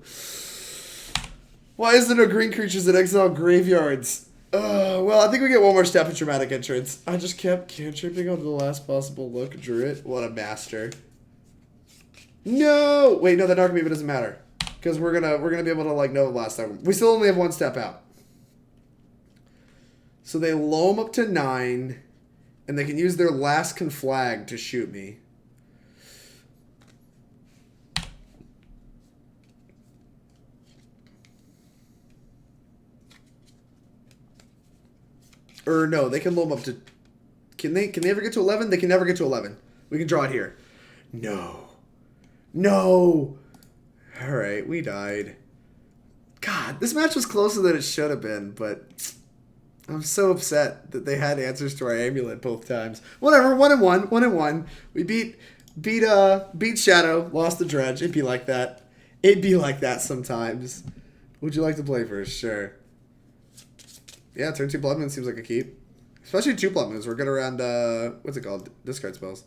Why is there no green creatures that exile graveyards? Well, I think we get one more step at Dramatic Entrance. I just kept cantripping on the last possible look. Drew it. What a master. No! Wait, no, that Dark Amoeba doesn't matter. Because we're gonna be able to like Novablast that. We still only have 1 step out. So they loam up to 9, and they can use their last conflag to shoot me. Or no, they can loam up to... Can they ever get to 11? They can never get to 11. We can draw it here. No. No! Alright, we died. God, this match was closer than it should have been, but... I'm so upset that they had answers to our amulet both times. Whatever, 1-1, 1-1. We beat Shadow, lost the Dredge. It'd be like that. It'd be like that sometimes. Would you like to play first? Sure. Yeah, turn 2 Blood Moon seems like a keep. Especially 2 Blood Moons. We're good around, what's it called? Discard spells.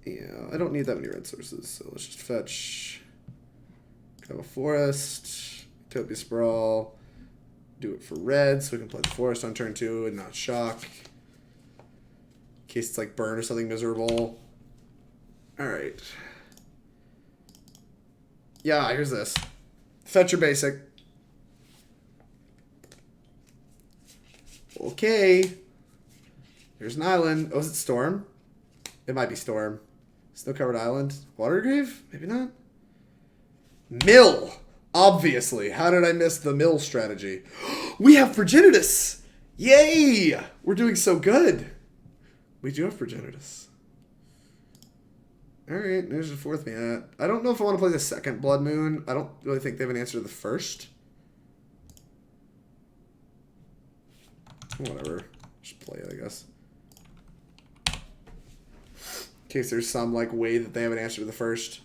Yeah, I don't need that many red sources, so let's just fetch. Have a forest. Utopia sprawl. Do it for red so we can play the forest on turn 2 and not shock. In case it's like burn or something miserable. Alright. Yeah, here's this. Fetch your basic. Okay. Here's an island. Oh, is it Storm? It might be Storm. Snow-covered island. Watergrave? Maybe not. Mill! Obviously. How did I miss the mill strategy? We have progenitus! Yay! We're doing so good. We do have progenitus. Alright, there's the 4th mana. I don't know if I want to play the 2nd Blood Moon. I don't really think they have an answer to the 1st. Whatever. Just play it, I guess. In case there's some like way that they have an answer to the 1st.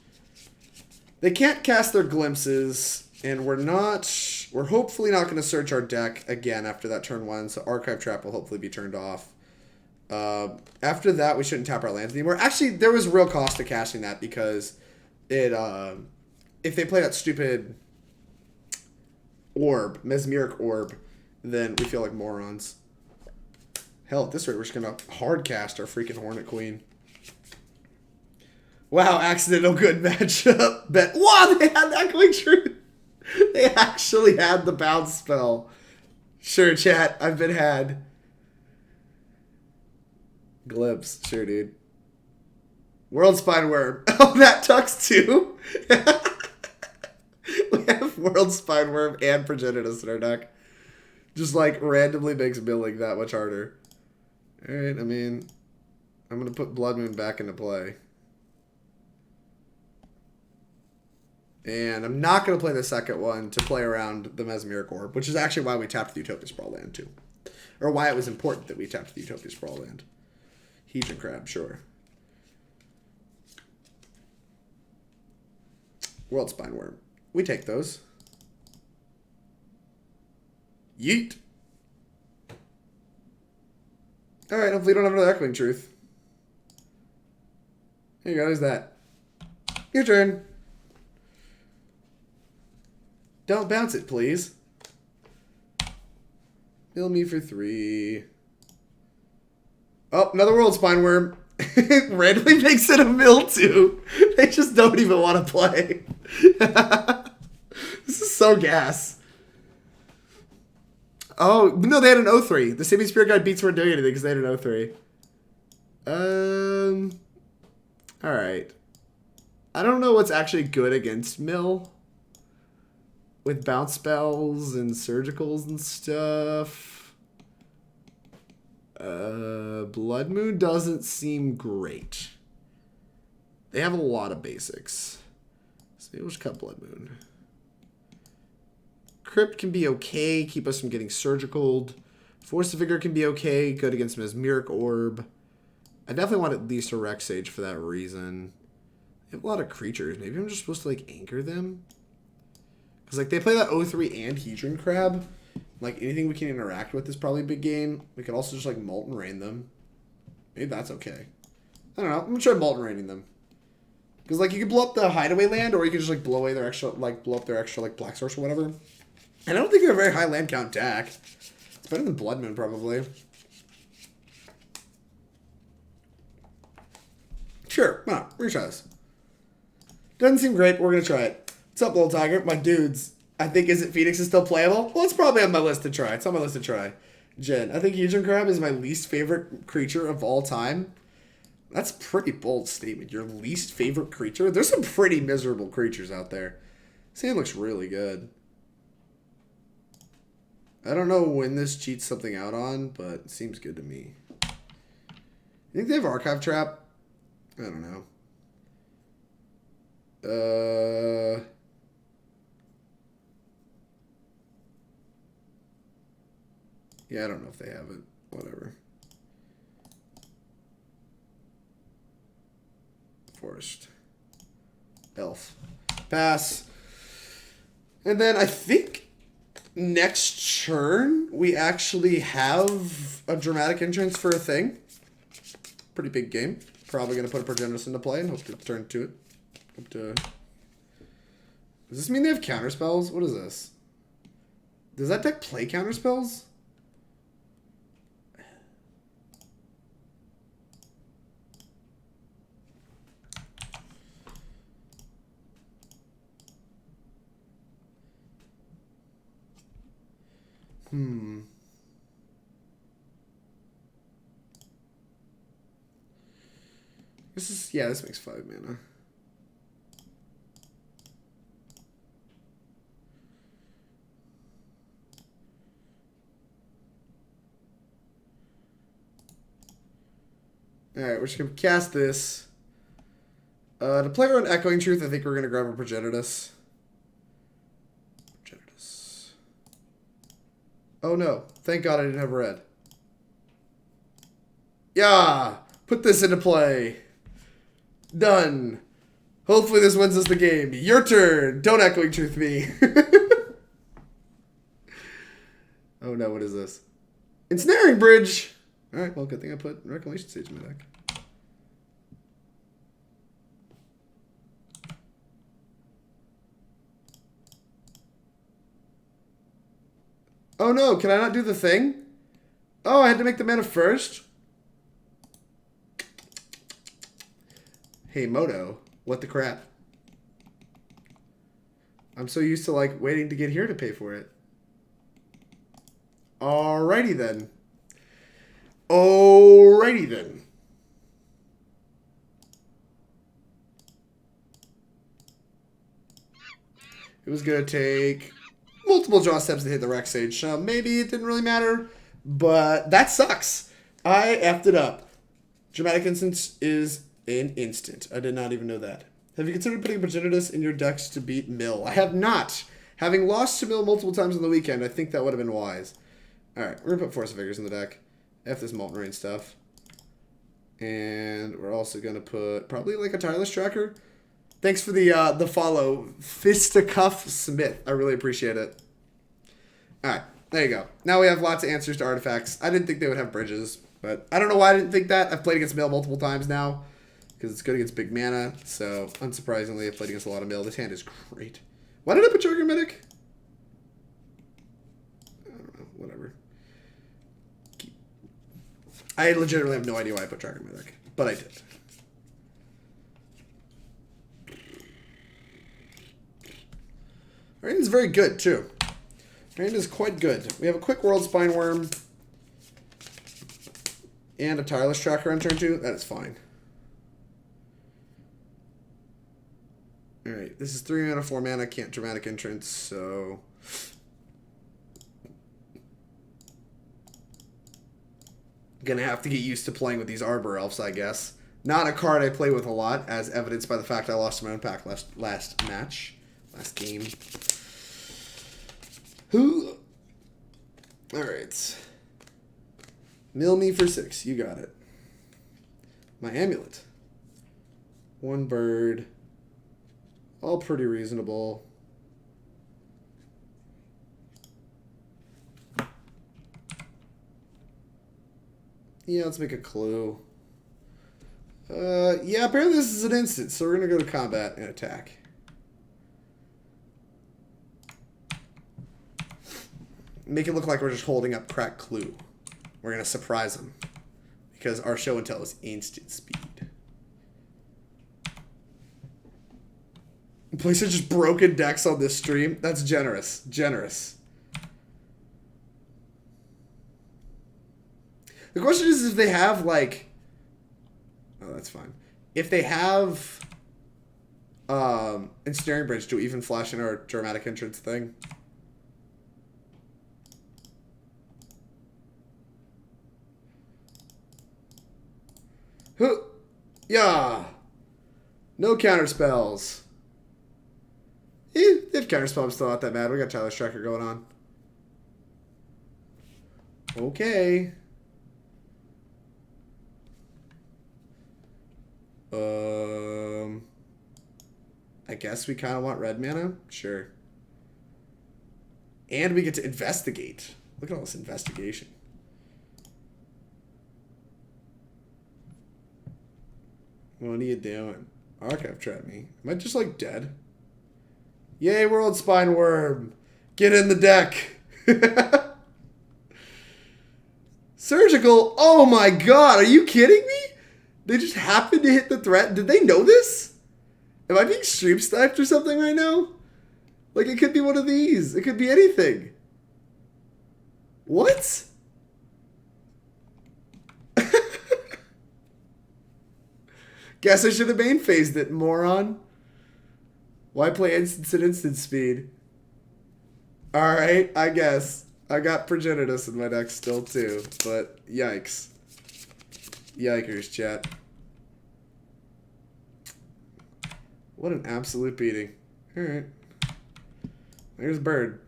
They can't cast their glimpses, and we're hopefully not going to search our deck again after that turn 1, so Archive Trap will hopefully be turned off. After that, we shouldn't tap our lands anymore. Actually, there was real cost to casting that because it, if they play that stupid orb, mesmeric orb, then we feel like morons. Hell, at this rate, we're just going to hard cast our freaking Hornet Queen. Wow, accidental good matchup. Bet. Wow, they had that going true. They actually had the bounce spell. Sure, chat. I've been had. Glimpse. Sure, dude. Worldspine Wurm. Oh, that tucks too. We have Worldspine Wurm and Progenitus in our deck. Just like randomly makes milling that much harder. Alright, I mean, I'm going to put Blood Moon back into play. And I'm not going to play the 2nd one to play around the Mesmeric Orb, which is actually why we tapped the Utopia Sprawl land, too. Or why it was important that we tapped the Utopia Sprawl land. Hedron Crab, sure. Worldspine Wurm. We take those. Yeet. Alright, hopefully you don't have another Echoing Truth. Here you go, there's that. Your turn. Don't bounce it, please. Mill me for 3. Oh, another Worldspine Wurm. Randomly makes it a mill, too. They just don't even want to play. This is so gas. Oh, no, they had an 0-3. The Simian Spirit Guide beats weren't doing anything because they had an 0-3. Alright. I don't know what's actually good against mill. With bounce spells and surgicals and stuff. Blood Moon doesn't seem great. They have a lot of basics. So maybe we'll just cut Blood Moon. Crypt can be okay, keep us from getting surgicaled. Force of Vigor can be okay, good against Mesmeric Orb. I definitely want at least a Rex Sage for that reason. They have a lot of creatures. Maybe I'm just supposed to like anchor them. Because like they play that 0-3 and Hedron Crab. Like anything we can interact with is probably a big game. We could also just like Molten Rain them. Maybe that's okay. I don't know. I'm gonna try Molten Raining them. Because like you can blow up the hideaway land, or you can just like blow away their extra, like blow up their extra like black source or whatever. And I don't think they're a very high land count deck. It's better than Blood Moon probably. Sure, why not? We're gonna try this. Doesn't seem great, but we're gonna try it. What's up, little tiger? My dudes. I think Isn't Phoenix is still playable? Well, it's probably on my list to try. It's on my list to try. Jen, I think Hedron Crab is my least favorite creature of all time. That's a pretty bold statement. Your least favorite creature? There's some pretty miserable creatures out there. Sand looks really good. I don't know when this cheats something out on, but it seems good to me. You think they have Archive Trap? I don't know. Yeah, I don't know if they have it. Whatever. Forest. Elf. Pass. And then I think next turn we actually have a dramatic entrance for a thing. Pretty big game. Probably going to put a progenitus into play and hope to turn to it. Hope to... Does this mean they have counterspells? What is this? Does that deck play counterspells? This is, yeah, this makes 5 mana. Alright, we're just going to cast this. To play around Echoing Truth, I think we're going to grab a progenitus. Oh no, thank God I didn't have red. Yeah! Put this into play. Done. Hopefully this wins us the game. Your turn. Don't Echoing Truth me. Oh no, what is this? Ensnaring Bridge! Alright, well, good thing I put Reclamation Sage in my deck. Oh no, can I not do the thing? Oh, I had to make the mana first? Hey, Moto, what the crap? I'm so used to, like, waiting to get here to pay for it. Alrighty then. Alrighty then. It was going to take multiple draw steps to hit the Rec Sage. Maybe it didn't really matter, but that sucks. I effed it up. Dramatic Instance is an instant. I did not even know that. Have you considered putting Progenitus in your decks to beat Mill? I have not. Having lost to Mill multiple times on the weekend, I think that would have been wise. Alright, we're going to put Force of Vigors in the deck. F this Molten Rain stuff. And we're also going to put probably like a tireless tracker. Thanks for the follow, Fisticuff Smith. I really appreciate it. Alright, there you go. Now we have lots of answers to artifacts. I didn't think they would have bridges, but I don't know why I didn't think that. I've played against Mill multiple times now, because it's good against big mana, so unsurprisingly I've played against a lot of Mill. This hand is great. Why did I put Trigger Medic? I don't know, whatever. I legitimately have no idea why I put Trigger Medic, but I did. Rain is very good, too. Rain is quite good. We have a quick worldspine wurm and a tireless tracker on turn 2. That is fine. Alright, this is 3 mana, 4 mana, can't dramatic entrance, so... Gonna have to get used to playing with these Arbor Elves, I guess. Not a card I play with a lot, as evidenced by the fact I lost my own pack last game. Who? Alright. Mill me for 6. You got it. My amulet. 1 bird. All pretty reasonable. Yeah, let's make a clue. Yeah, apparently this is an instant, so we're going to go to combat and attack. Make it look like we're just holding up crack clue. We're going to surprise them. Because our show and tell is instant speed. Place are just broken decks on this stream. That's generous. Generous. The question is if they have, like... Oh, that's fine. If they have... Ensnaring Bridge, do we even flash in our dramatic entrance thing? Yeah. No counter spells. If counter spells still not that bad. We got Tireless Tracker going on. Okay. I guess we kind of want red mana. Sure. And we get to investigate. Look at all this investigation. What are you doing? Archive trapped me. Am I just like dead? Yay, worldspine wurm. Get in the deck. Surgical. Oh my god, are you kidding me? They just happened to hit the threat. Did they know this? Am I being stream sniped or something right now? Like, it could be one of these. It could be anything. What? Guess I should have main phased it, moron. Why play instance at instant speed? Alright, I guess. I got progenitus in my deck still too, but yikes. Yikers, chat. What an absolute beating. Alright. There's Bird.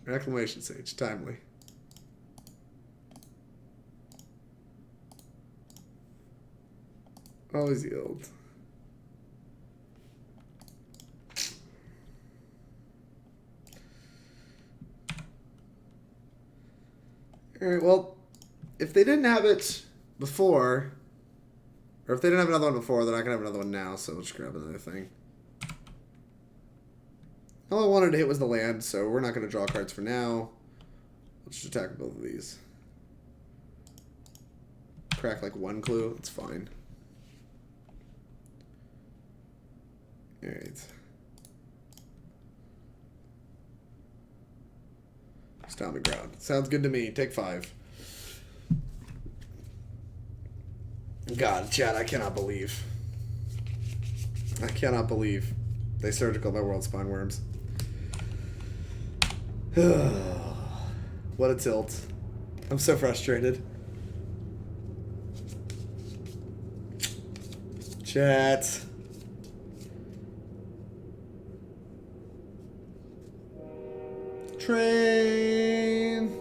Reclamation Sage, timely. Always yield. Alright, well, if they didn't have it before, or if they didn't have another one before, they're not going to have another one now, so we'll just grab another thing. All I wanted to hit was the land, so we're not going to draw cards for now. Let's just attack both of these. Crack like one clue, it's fine. Alright. Stomping ground. Sounds good to me. Take 5. God, chat, I cannot believe. I cannot believe they surgical my worldspine worms. What a tilt. I'm so frustrated. Chat. Train.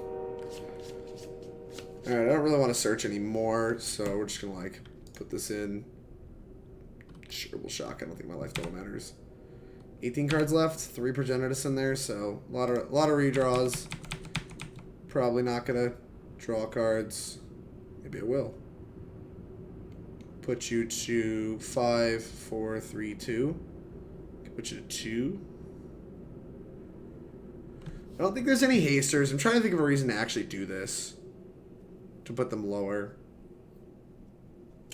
Alright, I don't really want to search anymore, so we're just gonna like put this in. Sure, we'll shock. I don't think my life total matters. 18 cards left, 3 progenitus in there, so a lot of redraws. Probably not gonna draw cards. Maybe I will. Put you to 5, 4, 3, 2. Put you to 2. I don't think there's any hasters. I'm trying to think of a reason to actually do this. To put them lower.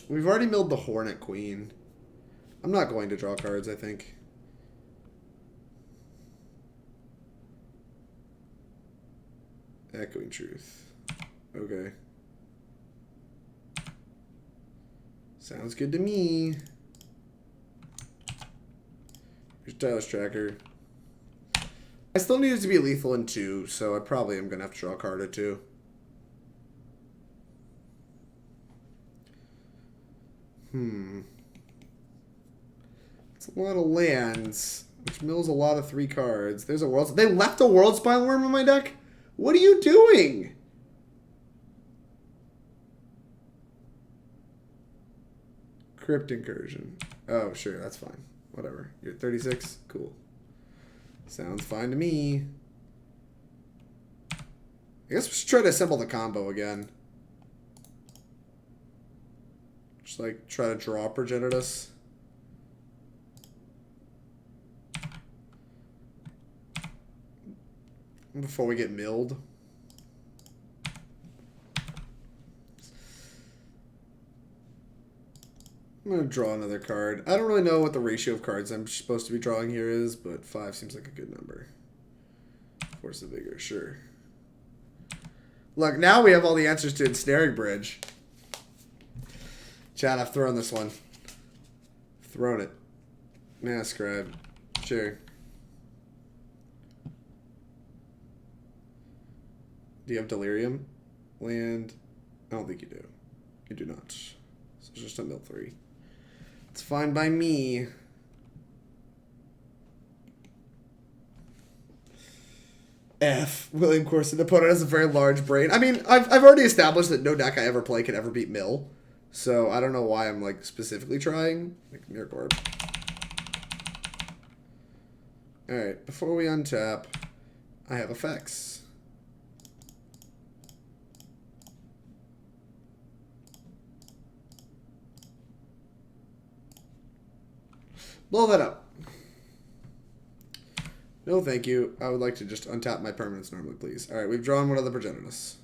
We've already milled the Hornet Queen. I'm not going to draw cards, I think. Echoing Truth. Okay. Sounds good to me. Here's Tireless Tracker. I still need it to be lethal in 2, so I probably am going to have to draw a card or 2. It's a lot of lands, which mills a lot of 3 cards. There's a world. They left a worldspine worm in my deck? What are you doing? Crypt incursion. Oh, sure, that's fine. Whatever. You're at 36? Cool. Sounds fine to me. I guess we should try to assemble the combo again. Just like try to draw progenitus. Before we get milled. I'm going to draw another card. I don't really know what the ratio of cards I'm supposed to be drawing here is, but 5 seems like a good number. Force of Vigor, sure. Look, now we have all the answers to Ensnaring Bridge. Chat, I've thrown this one. Thrown it. Mascribe. Sure. Do you have Delirium? Land. I don't think you do. You do not. So it's just a mill 3. It's fine by me. F. William Corson. The opponent has a very large brain. I mean, I've already established that no deck I ever play can ever beat mill. So I don't know why I'm like specifically trying. Like Miracle Orb. Alright, before we untap, I have effects. Blow that up. No, thank you. I would like to just untap my permanents normally, please. Alright, we've drawn one of the progenitus.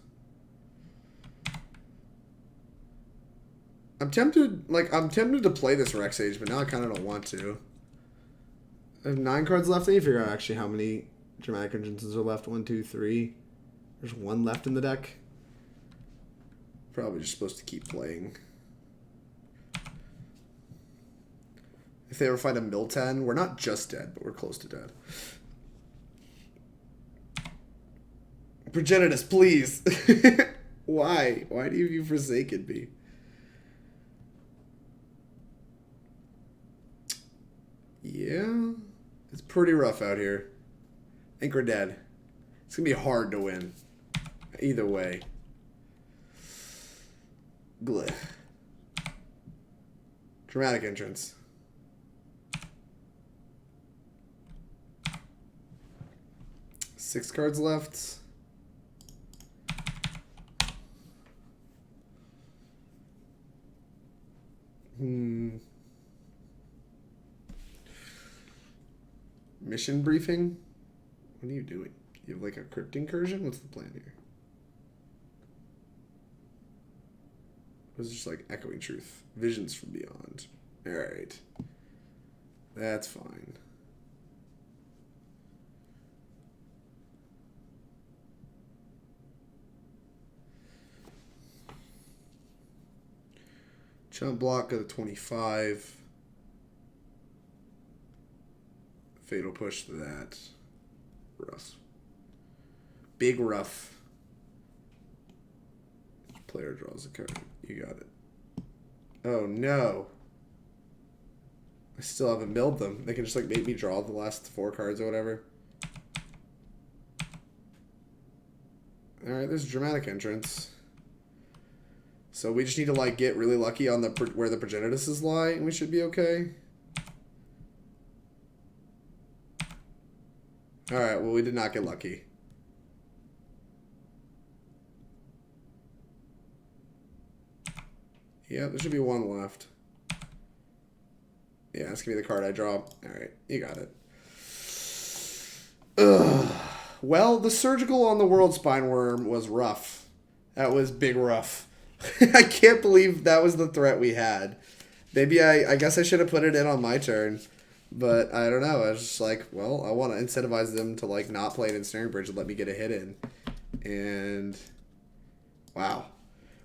I'm tempted to play this Rex Age, but now I kind of don't want to. I have 9 cards left. I need to figure out actually how many dramatic entrances are left. 1, 2, 3. There's 1 left in the deck. Probably just supposed to keep playing. If they ever find a mill 10, we're not just dead, but we're close to dead. Progenitus, please. Why? Why do you forsaken me? Yeah, it's pretty rough out here. I think we're dead. It's going to be hard to win. Either way. Gleh. Dramatic entrance. Six cards left. Mission briefing? What are you doing? You have like a crypt incursion? What's the plan here? It was just like echoing truth. Visions from beyond. Alright. That's fine. Jump block at a 25. Fatal push to that. Rough. Big rough. Player draws a card. You got it. Oh no. I still haven't milled them. They can just like make me draw the last 4 cards or whatever. Alright, there's dramatic entrance. So we just need to like get really lucky on the where the progenituses lie and we should be okay. Alright, well we did not get lucky. Yeah, there should be 1 left. Yeah, that's gonna be the card I draw. Alright, you got it. Ugh. Well, the surgical on the worldspine worm was rough. That was big rough. I can't believe that was the threat we had. Maybe I guess I should have put it in on my turn. But I don't know. I was just like, well, I want to incentivize them to like not play an ensnaring bridge and let me get a hit in. And wow.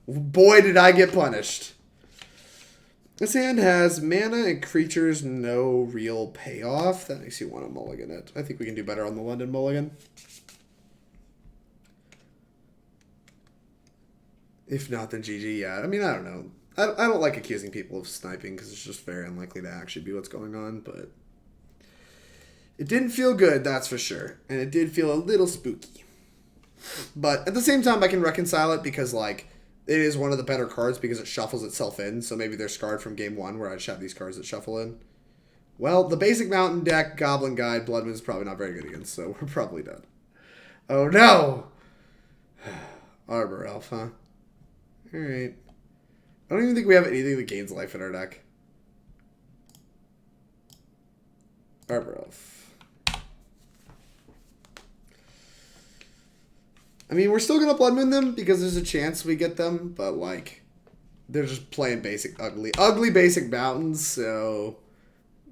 Boy, did I get punished. This hand has mana and creatures, no real payoff. That makes you want to mulligan it. I think we can do better on the London mulligan. If not, then GG, yeah. I mean, I don't know. I don't like accusing people of sniping because it's just very unlikely to actually be what's going on, but it didn't feel good, that's for sure. And it did feel a little spooky. But at the same time, I can reconcile it because, like, it is one of the better cards because it shuffles itself in, so maybe they're scarred from game 1 where I just have these cards that shuffle in. Well, the basic mountain deck, Goblin Guide, Blood Moon is probably not very good against, so we're probably done. Oh no! Arbor Elf, huh? Alright. I don't even think we have anything that gains life in our deck. Arbor Elf. I mean, we're still going to Blood Moon them because there's a chance we get them, but like, they're just playing basic, ugly basic mountains, so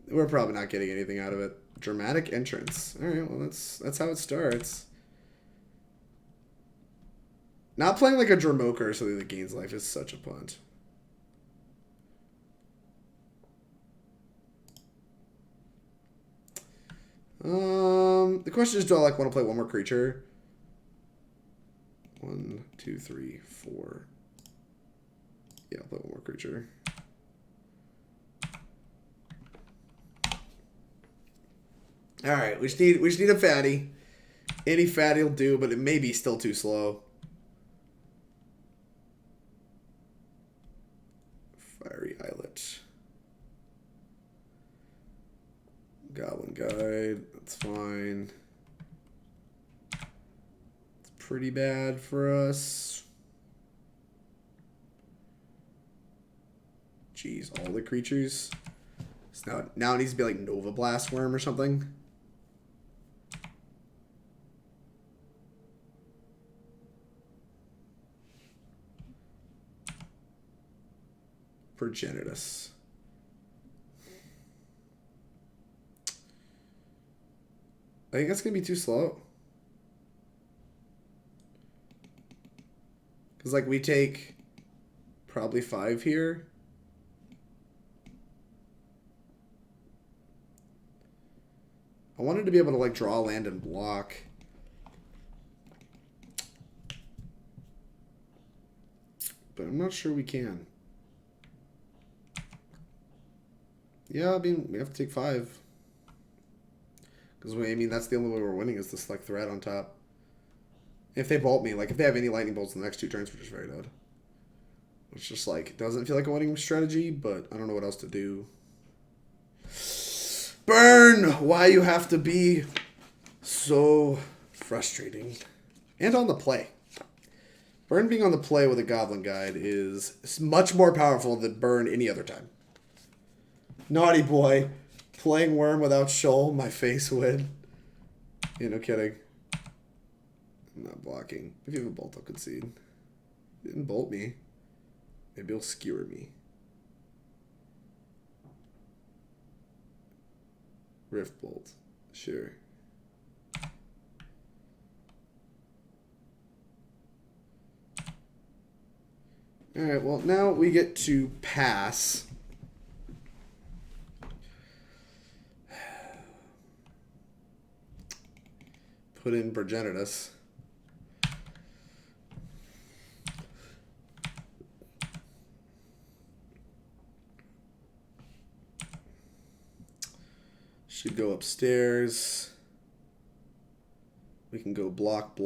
we're probably not getting anything out of it. Dramatic entrance. Alright, well, that's how it starts. Not playing like a Dramoker or something that gains life is such a punt. The question is, do I like want to play one more creature? 1, 2, 3, 4. creature. All right, we just need a fatty. Any fatty will do, but it may be still too slow. Fiery Islet. Goblin Guide. That's fine. It's pretty bad for us. Jeez, all the creatures. So now it needs to be like novablast wurm or something. Progenitus. I think that's going to be too slow. Because, like, we take probably 5 here. I wanted to be able to, like, draw land and block. But I'm not sure we can. Yeah, I mean, we have to take 5. Because, I mean, that's the only way we're winning is this, like, threat on top. If they bolt me, like, if they have any lightning bolts in the next 2 turns, which is very odd. It's just, like, doesn't feel like a winning strategy, but I don't know what else to do. Burn! Why you have to be so frustrating. And on the play. Burn being on the play with a Goblin Guide is much more powerful than Burn any other time. Naughty boy. Playing Wurm without Shoal, my face win. Yeah, no kidding. I'm not blocking. If you have a bolt, I'll concede. He didn't bolt me. Maybe he'll skewer me. Rift bolt. Sure. Alright, well, now we get to pass. Put in progenitus. Should go upstairs. We can go block.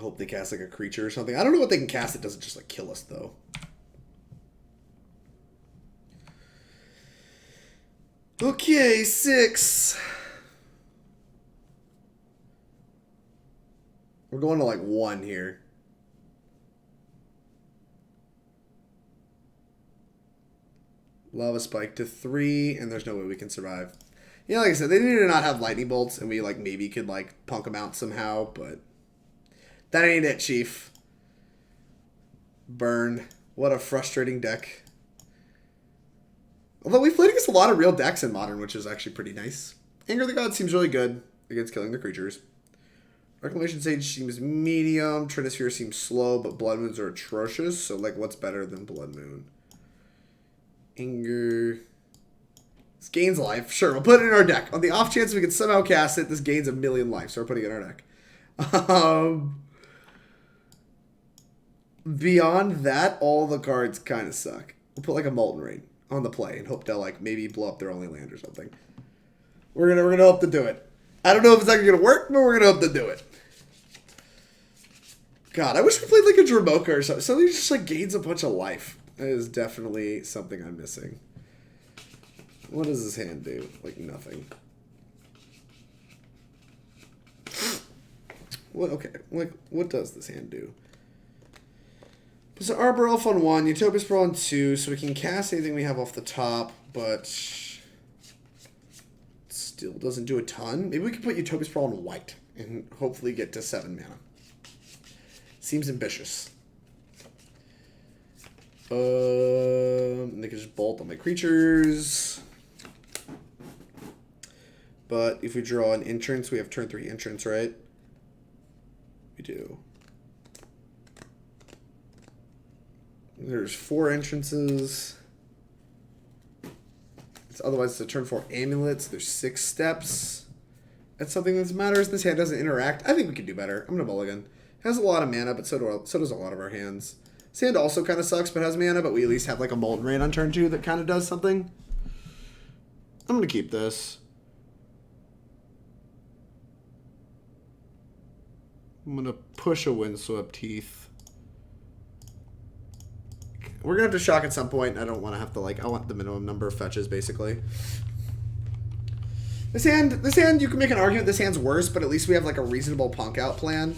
Hope they cast like a creature or something. I don't know what they can cast that doesn't just like kill us though. Okay, 6. We're going to like 1 here. Lava Spike to 3, and there's no way we can survive. Yeah, like I said, they need to not have lightning bolts, and we like maybe could like punk them out somehow, but that ain't it, Chief. Burn. What a frustrating deck. Although we've played against a lot of real decks in Modern, which is actually pretty nice. Anger of the Gods seems really good against killing the creatures. Reclamation Sage seems medium. Trinisphere seems slow, but Blood Moons are atrocious. So, like, what's better than Blood Moon? Anger. This gains life. Sure, we'll put it in our deck. On the off chance we can somehow cast it, this gains 1,000,000 life. So we're putting it in our deck. Beyond that, all the cards kind of suck. We'll put, like, a Molten Rain on the play and hope they'll like maybe blow up their only land or something. We're gonna hope to do it. I don't know if it's actually gonna work, but we're gonna hope to do it. God, I wish we played like a Dramoka or something. Something that just like gains a bunch of life. That is definitely something I'm missing. What does this hand do? Like nothing. What? Okay. Like what does this hand do? So Arbor Elf on 1, Utopia Sprawl on 2, so we can cast anything we have off the top, but still doesn't do a ton. Maybe we can put Utopia Sprawl on white and hopefully get to 7 mana. Seems ambitious. They can just bolt on my creatures. But if we draw an entrance, we have turn 3 entrance, right? We do. There's 4 entrances. Otherwise, it's a turn 4 amulets. There's 6 steps. That's something that matters. This hand doesn't interact. I think we can do better. I'm going to mulligan. Has a lot of mana, but so does a lot of our hands. Sand also kind of sucks, but has mana, but we at least have like a Molten Rain on turn 2 that kind of does something. I'm going to keep this. I'm going to push a Windswept Heath. We're going to have to shock at some point. I don't want to have to, like, I want the minimum number of fetches, basically. This hand, you can make an argument this hand's worse, but at least we have, like, a reasonable punk out plan.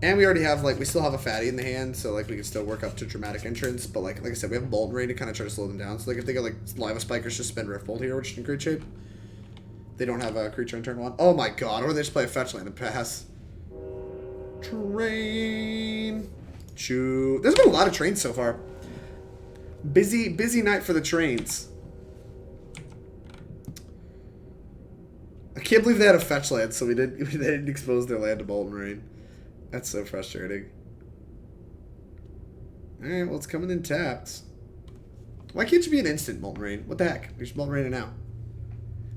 And we already have, like, we still have a fatty in the hand, so, like, we can still work up to dramatic entrance. But, like I said, we have Molten Rain to kind of try to slow them down. So, like, if they go, like, Lava Spikers, just spin Riftbolt here, which is in great shape. They don't have a creature in turn 1. Oh, my God. Or they just play a fetch land and pass. Train. Choo. There's been a lot of trains so far. Busy night for the trains. I can't believe they had a fetch land, so they didn't expose their land to Molten Rain. That's so frustrating. Alright, well, it's coming in tapped. Why can't you be an instant Molten Rain? What the heck? We should Molten Rain it now.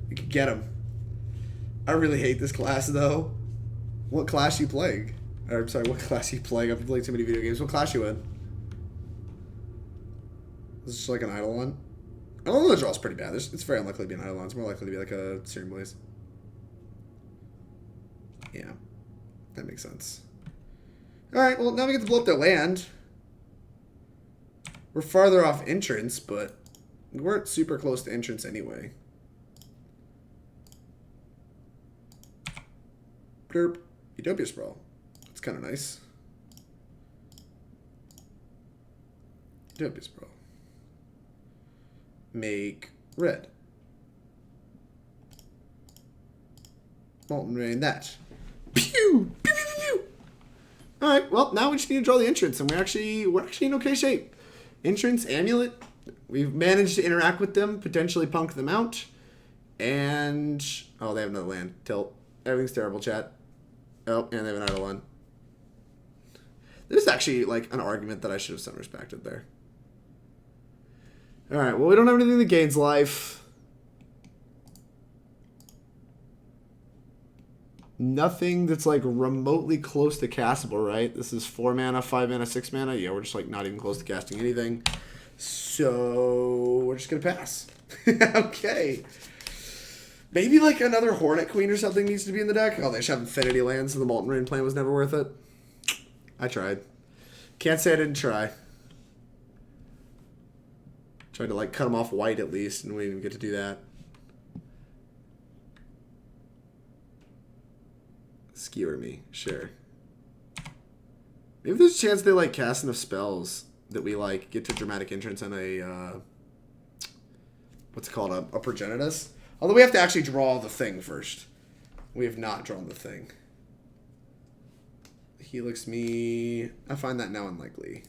We could get him. I really hate this class, though. What class you playing? Or, I'm sorry, what class you playing? I've been playing too many video games. What class you in? Is this just like an idle one? I don't know, the draw's pretty bad. It's very unlikely to be an idle one. It's more likely to be like a Searing Blaze. Yeah. That makes sense. Alright, well, now we get to blow up their land. We're farther off entrance, but we weren't super close to entrance anyway. Derp. Utopia Sprawl. That's kind of nice. Utopia Sprawl. Make red. Molten Rain that. Pew! Pew, pew, pew, pew! Alright, well, now we just need to draw the entrance, and we're actually in okay shape. Entrance, Amulet. We've managed to interact with them, potentially punk them out. And... oh, they have another land. Tilt. Everything's terrible, chat. Oh, and they have an idle one. There's actually, like, an argument that I should have some respected there. Alright, well, we don't have anything that gains life. Nothing that's, like, remotely close to castable, right? This is 4 mana, 5 mana, 6 mana. Yeah, we're just, like, not even close to casting anything. So, we're just gonna pass. Okay. Maybe, like, another Hornet Queen or something needs to be in the deck. Oh, they should have Infinity Lands, so the Molten Rain plan was never worth it. I tried. Can't say I didn't try. Tried to, like, cut them off white at least, and we didn't even get to do that. Skewer me. Sure. Maybe there's a chance they, like, cast enough spells that we, like, get to dramatic entrance on a, what's it called? A progenitus? Although we have to actually draw the thing first. We have not drawn the thing. Helix me. I find that now unlikely.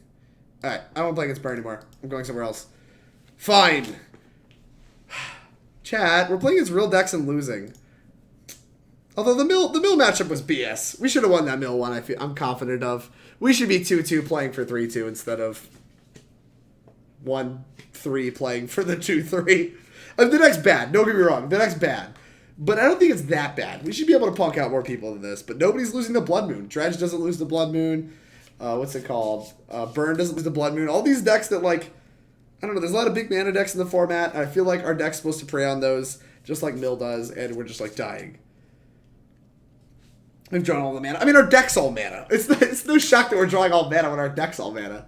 Alright, I won't play against Bear anymore. I'm going somewhere else. Fine. Chat, we're playing against real decks and losing. Although the mill matchup was BS. We should have won that mill one, I'm confident of. We should be 2-2 playing for 3-2 instead of 1-3 playing for the 2-3. The deck's bad. Don't get me wrong. The deck's bad. But I don't think it's that bad. We should be able to punk out more people than this. But nobody's losing the Blood Moon. Dredge doesn't lose the Blood Moon. What's it called? Burn doesn't lose the Blood Moon. All these decks that, like... I don't know. There's a lot of big mana decks in the format. I feel like our deck's supposed to prey on those. Just like Mill does. And we're just, like, dying. We've drawn all the mana. I mean, our deck's all mana. It's no shock that we're drawing all mana when our deck's all mana.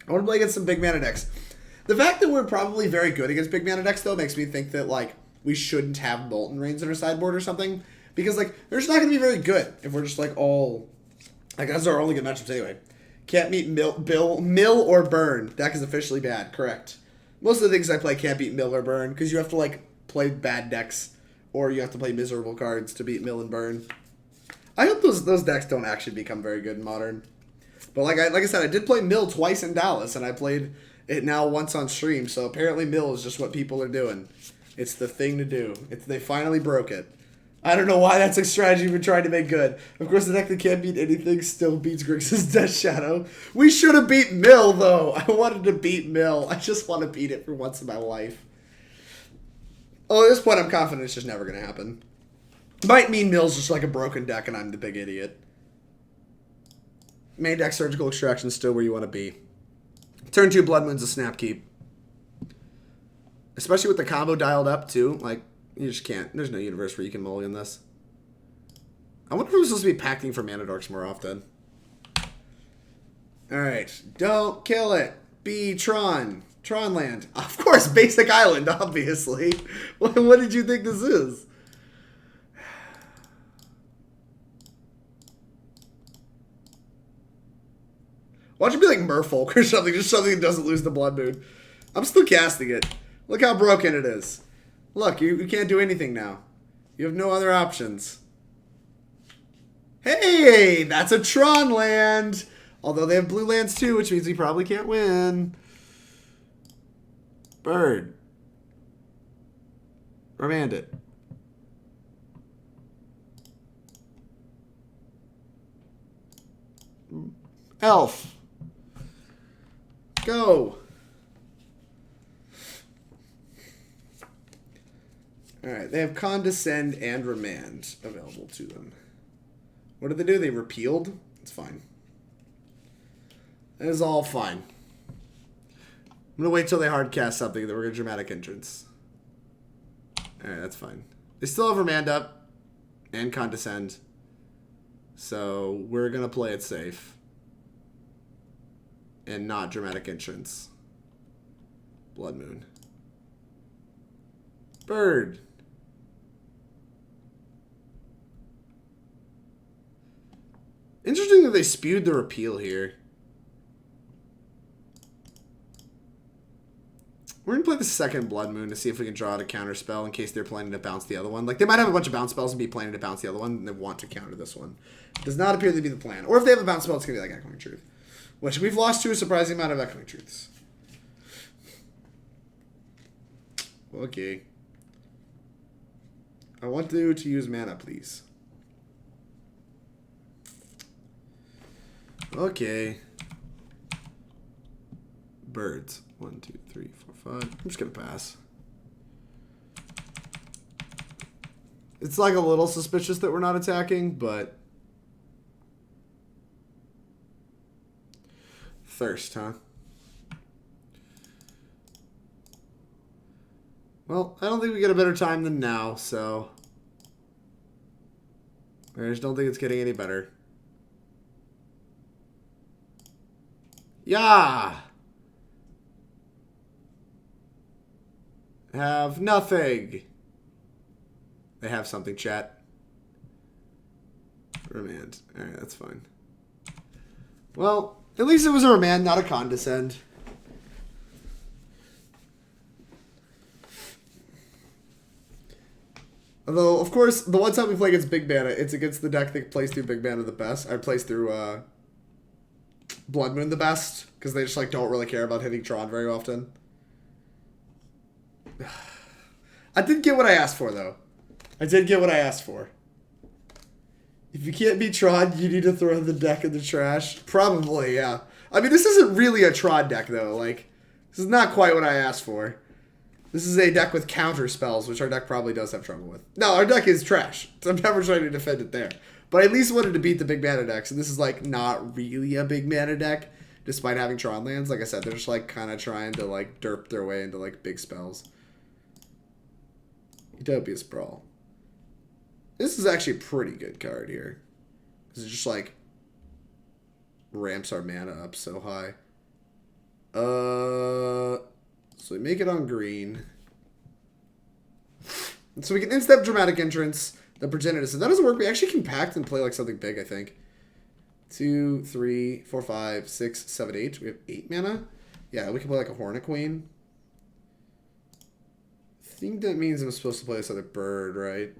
I want to play against some big mana decks. The fact that we're probably very good against big mana decks, though, makes me think that, like, we shouldn't have Molten Rains in our sideboard or something. Because, like, they're just not going to be very good if we're just, like, all... like, that's our only good matchups anyway. Can't beat Mill or Burn. Deck is officially bad. Correct. Most of the things I play can't beat Mill or Burn, because you have to, like, play bad decks, or you have to play miserable cards to beat Mill and Burn. I hope those decks don't actually become very good in Modern. But like I said, I did play Mill twice in Dallas, and I played it now once on stream, so apparently Mill is just what people are doing. It's the thing to do. They finally broke it. I don't know why that's a strategy we're trying to make good. Of course, the deck that can't beat anything still beats Grixis' Death Shadow. We should have beat Mill, though. I wanted to beat Mill. I just want to beat it for once in my life. Oh, at this point, I'm confident it's just never going to happen. Might mean Mill's just like a broken deck and I'm the big idiot. Main deck Surgical Extraction is still where you want to be. Turn 2 Blood Moon's a snap keep. Especially with the combo dialed up too. Like, you just can't. There's no universe where you can mulligan this. I wonder if we're supposed to be packing for mana dorks more often. Alright. Don't kill it. Be Tron. Tron land. Of course, basic island, obviously. What did you think this is? Watch it be like Merfolk or something. Just something that doesn't lose the Blood Moon. I'm still casting it. Look how broken it is. Look, you can't do anything now. You have no other options. Hey, that's a Tron land. Although they have blue lands too, which means we probably can't win. Bird. Remand it. Elf. Go. Alright, they have Condescend and Remand available to them. What did they do? They repealed? It's fine. It is all fine. I'm going to wait till they hardcast something, then we're going to Dramatic Entrance. Alright, that's fine. They still have Remand up and Condescend. So we're going to play it safe. And not Dramatic Entrance. Blood Moon. Bird. Interesting that they spewed the repeal here. We're going to play the second Blood Moon to see if we can draw out a counter spell in case they're planning to bounce the other one. Like, they might have a bunch of bounce spells and be planning to bounce the other one, and they want to counter this one. It does not appear to be the plan. Or if they have a bounce spell, it's going to be like Echoing Truth. Which we've lost to a surprising amount of Echoing Truths. Okay. I want to use mana, please. Okay. Birds. 1, 2, 3, 4, 5. I'm just going to pass. It's like a little suspicious that we're not attacking, but... Thirst, huh? Well, I don't think we get a better time than now, so... I just don't think it's getting any better. Yeah! Have nothing. They have something, chat. Remand. Alright, that's fine. Well, at least it was a remand, not a condescend. Although, of course, the one time we play against big mana, it's against the deck that plays through big mana the best. I plays through Blood Moon the best, because they just like don't really care about hitting Tron very often. I did get what I asked for, though. I did get what I asked for. If you can't beat Tron, you need to throw the deck in the trash. Probably, yeah. I mean, this isn't really a Tron deck, though. Like, this is not quite what I asked for. This is a deck with counter spells, which our deck probably does have trouble with. No, our deck is trash. So I'm never trying to defend it there. But I at least wanted to beat the big mana decks. And this is, like, not really a big mana deck, despite having Tron lands. Like I said, they're just, like, kind of trying to, like, derp their way into, like, big spells. Utopia Sprawl. This is actually a pretty good card here. Because it just, like, ramps our mana up so high. So we make it on green. So we can instep Dramatic Entrance, the progenitus. If that doesn't work, we actually can pact and play like something big, I think. 2, 3, 4, 5, 6, 7, 8. We have 8 mana. Yeah, we can play like a Hornet Queen. I think that means I'm supposed to play this other bird, right?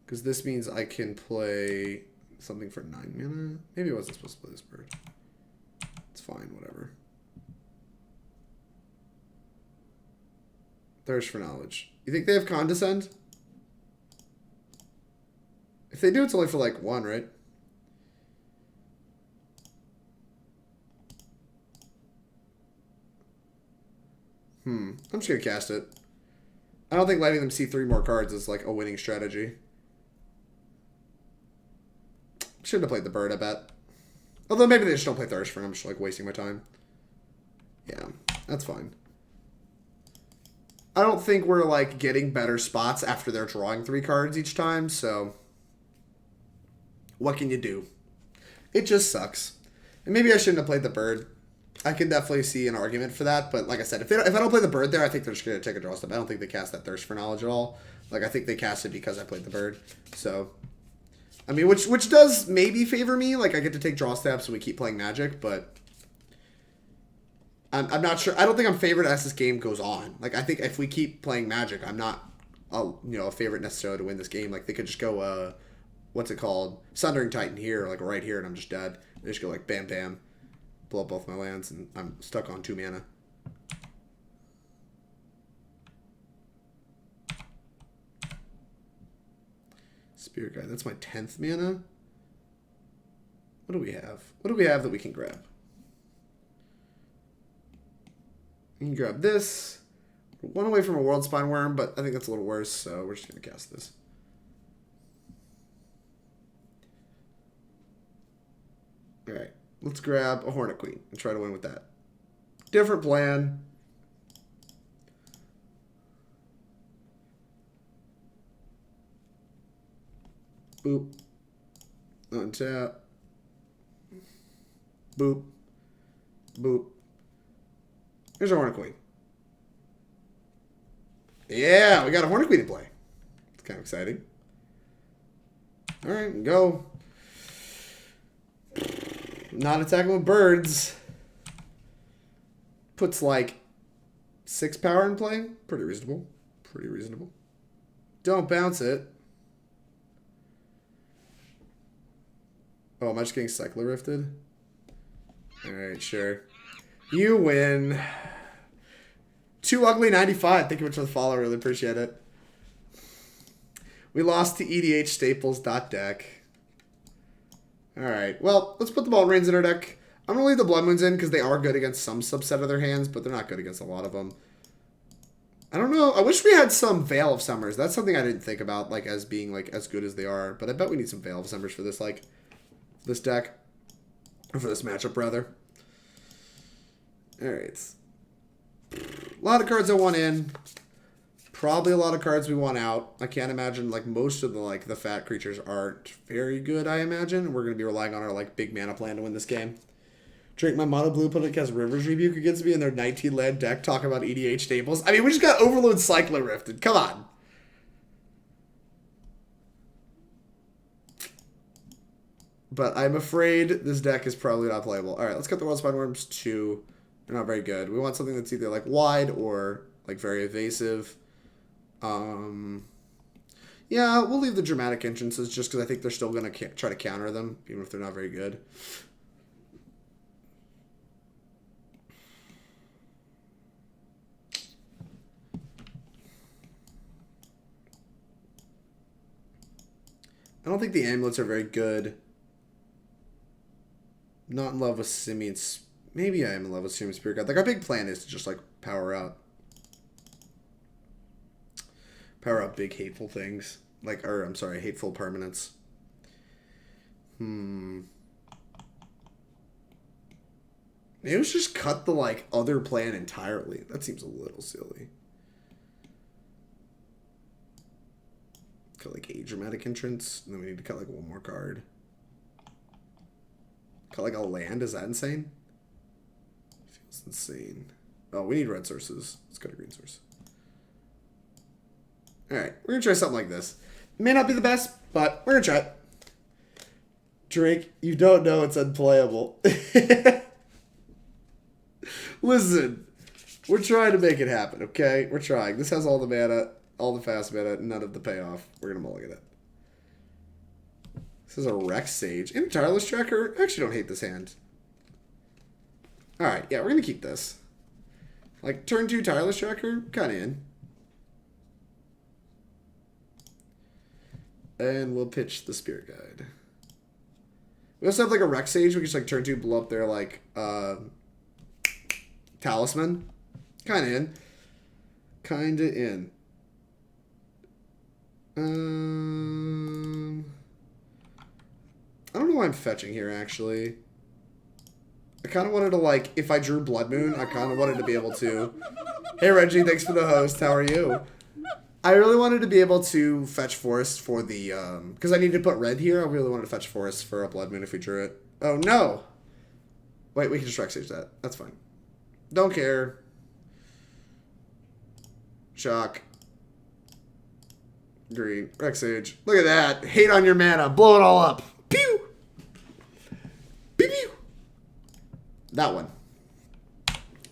Because this means I can play something for 9 mana. Maybe I wasn't supposed to play this bird. It's fine, whatever. Thirst for Knowledge. You think they have Condescend? If they do, it's only for like 1, right? I'm just going to cast it. I don't think letting them see 3 more cards is like a winning strategy. Shouldn't have played the bird, I bet. Although maybe they just don't play Thirst, and I'm just like wasting my time. Yeah, that's fine. I don't think we're like getting better spots after they're drawing 3 cards each time, so what can you do? It just sucks. And maybe I shouldn't have played the bird. I can definitely see an argument for that, but like I said, if I don't play the bird there, I think they're just going to take a draw step. I don't think they cast that Thirst for Knowledge at all. Like, I think they cast it because I played the bird. So, I mean, which does maybe favor me. Like, I get to take draw steps and we keep playing Magic, but I'm not sure. I don't think I'm favored as this game goes on. Like, I think if we keep playing Magic, I'm not a favorite necessarily to win this game. Like, they could just go, what's it called? Sundering Titan here, like right here, and I'm just dead. They just go like bam, bam, blow up both my lands, and I'm stuck on 2 mana. Spirit Guide, that's my 10th mana. What do we have? What do we have that we can grab? We can grab this. We're 1 away from a worldspine wurm, but I think that's a little worse, so we're just going to cast this. Alright, let's grab a Hornet Queen and try to win with that. Different plan. Boop. Untap. Boop. Boop. Here's our Hornet Queen. Yeah, we got a Hornet Queen to play. It's kind of exciting. Alright, go. Not attacking with birds. Puts like 6 power in play. Pretty reasonable. Pretty reasonable. Don't bounce it. Oh, am I just getting Cycler Rifted? Alright, sure. You win. Too Ugly 95. Thank you much for the follow. Really appreciate it. We lost to EDHstaples.deck. Alright, well, let's put the Ball Rains in our deck. I'm going to leave the Blood Moons in because they are good against some subset of their hands, but they're not good against a lot of them. I don't know. I wish we had some Veil of Summers. That's something I didn't think about, like, as being, like, as good as they are. But I bet we need some Veil of Summers for this, like, this deck. Or for this matchup, rather. Alright. A lot of cards I want in. Probably a lot of cards we want out. I can't imagine, like, most of the fat creatures aren't very good, I imagine. We're going to be relying on our, like, big mana plan to win this game. Drink my mono blue opponent cast River's Rebuke against me in their 19-land deck. Talk about EDH Staples. I mean, we just got Overload Cycler Rifted. Come on. But I'm afraid this deck is probably not playable. Alright, let's get the Worldspine Worms 2. They're not very good. We want something that's either, like, wide or, like, very evasive. Yeah, we'll leave the dramatic entrances just because I think they're still going to try to counter them, even if they're not very good. I don't think the amulets are very good. Not in love with Simian. Maybe I am in love with Simian Spirit God. Like, our big plan is to just, like, power out. Power up big hateful things. Like, or, I'm sorry, hateful permanents. Maybe let's just cut the, like, other plan entirely. That seems a little silly. Cut, like, a dramatic entrance. And then we need to cut, like, 1 more card. Cut, like, a land? Is that insane? Feels insane. Oh, we need red sources. Let's cut a green source. Alright, we're going to try something like this. It may not be the best, but we're going to try it. Drake, you don't know it's unplayable. Listen, we're trying to make it happen, okay? We're trying. This has all the mana, all the fast mana, none of the payoff. We're going to mulligan it. This is a Rex Sage. And a Tireless Tracker. I actually don't hate this hand. Alright, yeah, we're going to keep this. Like, turn 2 Tireless Tracker, kind of in. And we'll pitch the Spirit Guide. We also have, like, a Rex Sage. We can just, like, turn 2, blow up their, like, Talisman. Kind of in. Kind of in. I don't know why I'm fetching here, actually. I kind of wanted to, like, if I drew Blood Moon, I kind of wanted to be able to... Hey, Reggie, thanks for the host. How are you? I really wanted to be able to fetch Forest for the, because I needed to put red here. I really wanted to fetch Forest for a Blood Moon if we drew it. Oh, no! Wait, we can just Rexage that. That's fine. Don't care. Shock. Green. Rexage. Look at that. Hate on your mana. Blow it all up. Pew! Pew pew! That one.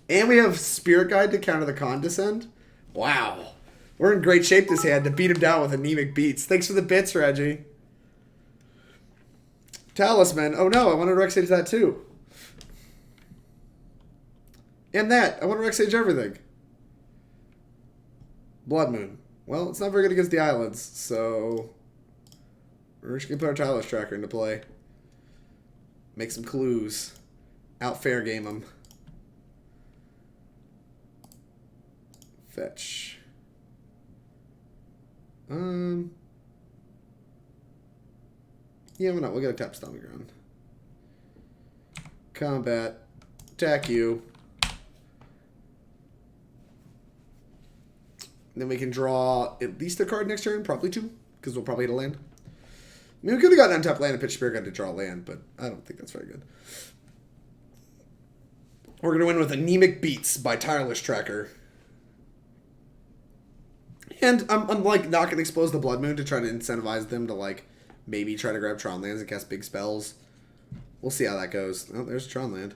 And we have Spirit Guide to counter the Condescend. Wow. We're in great shape this hand to beat him down with anemic beats. Thanks for the bits, Reggie. Talisman. Oh no, I wanted to Rexage that too. And that. I want to Rexage everything. Blood Moon. Well, it's not very good against the islands, so we're just going to put our tireless tracker into play. Make some clues. Out fair game them. Fetch. Yeah, why not? We'll get a tap stomping ground. Combat. Attack you. Then we can draw at least a card next turn, probably two, because we'll probably hit a land. I mean, we could have gotten untapped land and pitch Spirit Guide to draw land, but I don't think that's very good. We're going to win with Anemic Beats by Tireless Tracker. And I'm like, not going to expose the Blood Moon to try to incentivize them to, like, maybe try to grab Tron lands and cast big spells. We'll see how that goes. Oh, there's Tron land.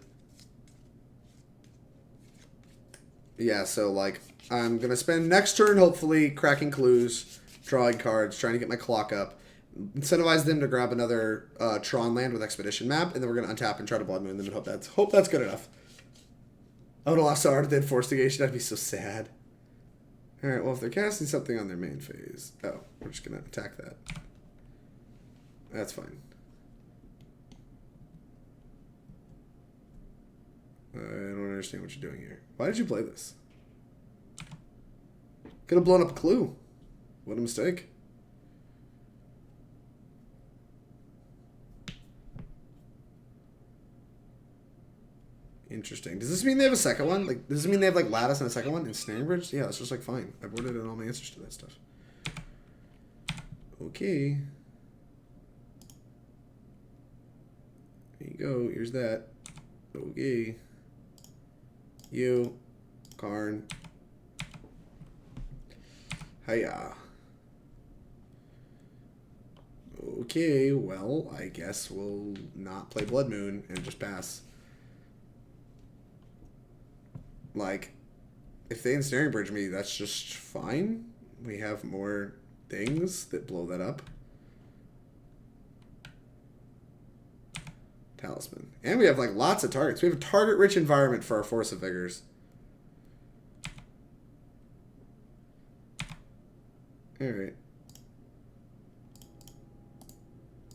Yeah, so, like, I'm going to spend next turn, hopefully, cracking clues, drawing cards, trying to get my clock up. Incentivize them to grab another Tron land with Expedition Map, and then we're going to untap and try to Blood Moon them and hope that's good enough. I would have lost Art, then Force Negation. I'd be so sad. Alright, well, if they're casting something on their main phase... Oh, we're just going to attack that. That's fine. I don't understand what you're doing here. Why did you play this? Could have blown up a clue. What a mistake. Interesting. Does this mean they have a second one? Like, does this mean they have, like, Lattice and a second one? And Snaring Bridge? Yeah, it's just, like, fine. I boarded in all my answers to that stuff. Okay. There you go. Here's that. Okay. You. Karn. Hiya. Okay, well, I guess we'll not play Blood Moon and just pass. Like, if they Ensnaring Bridge me, that's just fine. We have more things that blow that up. Talisman. And we have, like, lots of targets. We have a target-rich environment for our Force of Vigors. Alright.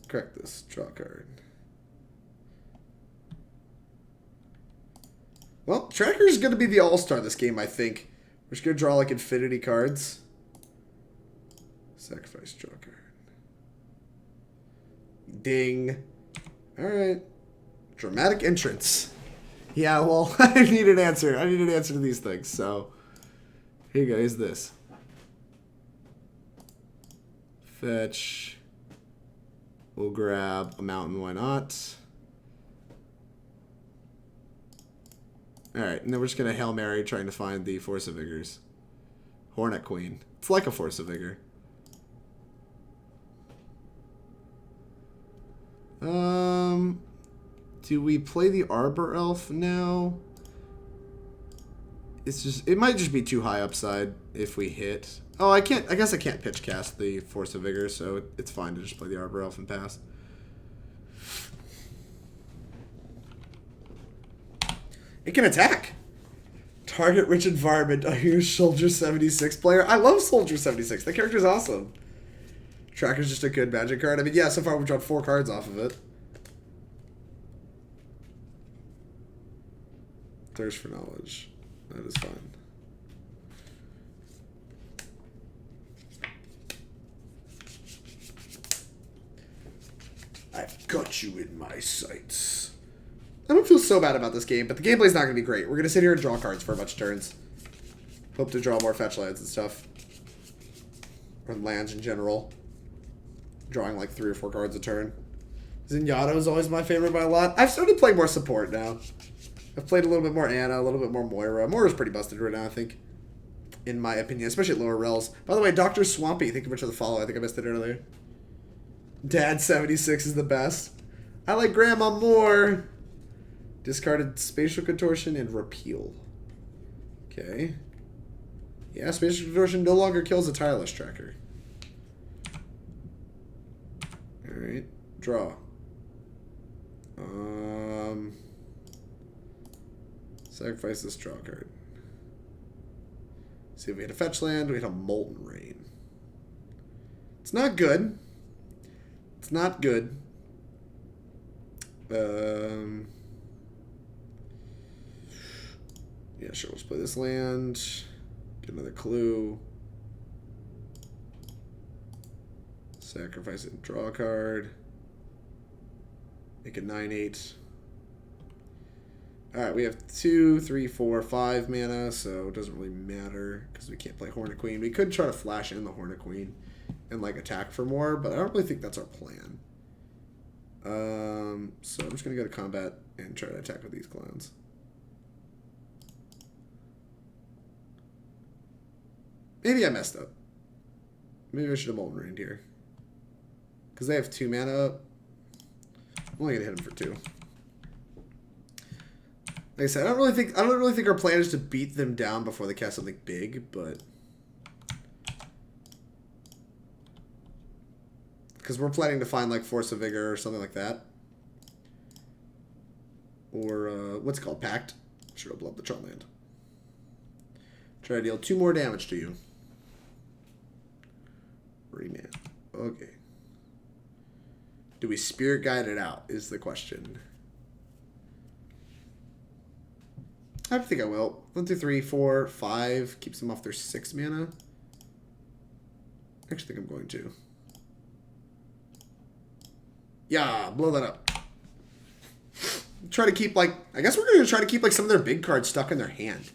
Correct this. Draw a card. Well, Tracker's going to be the all-star this game, I think. We're just going to draw, like, infinity cards. Sacrifice, draw a card. Ding. Alright. Dramatic entrance. Yeah, well, I need an answer. I need an answer to these things, so... Here you go, here's this. Fetch. We'll grab a mountain, why not? Alright, and then we're just going to Hail Mary trying to find the Force of Vigors. Hornet Queen. It's like a Force of Vigor. Do we play the Arbor Elf now? It's just, it might just be too high upside if we hit. Oh, I guess I can't pitch cast the Force of Vigor, so it's fine to just play the Arbor Elf and pass. It can attack. Target rich environment. Are you a Soldier 76 player? I love Soldier 76. That character's awesome. Tracker's just a good magic card. I mean, yeah, so far we've drawn 4 cards off of it. Thirst for knowledge. That is fine. I've got you in my sights. I don't feel so bad about this game, but the gameplay's not going to be great. We're going to sit here and draw cards for a bunch of turns. Hope to draw more fetch lands and stuff. Or lands in general. Drawing like 3 or 4 cards a turn. Zenyatta is always my favorite by a lot. I've started playing more support now. I've played a little bit more Anna, a little bit more Moira. Moira's pretty busted right now, I think. In my opinion, especially at lower rels. By the way, Dr. Swampy, thank you much for the follow. I think I missed it earlier. Dad76 is the best. I like Grandma more. Discarded Spatial Contortion and Repeal. Okay. Yeah, Spatial Contortion no longer kills a tireless tracker. Alright. Draw. Sacrifice this draw card. See if we had a fetch land. We had a Molten Rain. It's not good. It's not good. Yeah, sure. Let's play this land. Get another clue. Sacrifice it and draw a card. Make it 9/8. Alright, we have 2, 3, 4, 5 mana, so it doesn't really matter because we can't play Hornet Queen. We could try to flash in the Hornet Queen and like attack for more, but I don't really think that's our plan. So I'm just gonna go to combat and try to attack with these clowns. Maybe I messed up. Maybe I should have Molten Rained here. Because they have 2 mana up. I'm only gonna hit them for 2. Like I said, I don't really think our plan is to beat them down before they cast something big, but because we're planning to find like Force of Vigor or something like that, or what's it called, Pact. Should open up the Tron land. Try to deal 2 more damage to you. Reman. Okay. Do we Spirit Guide it out? Is the question. I think I will. 1, 2, 3, 4, 5. Keeps them off their 6 mana. I actually think I'm going to. Yeah, blow that up. Try to keep like, I guess we're going to try to keep like some of their big cards stuck in their hand.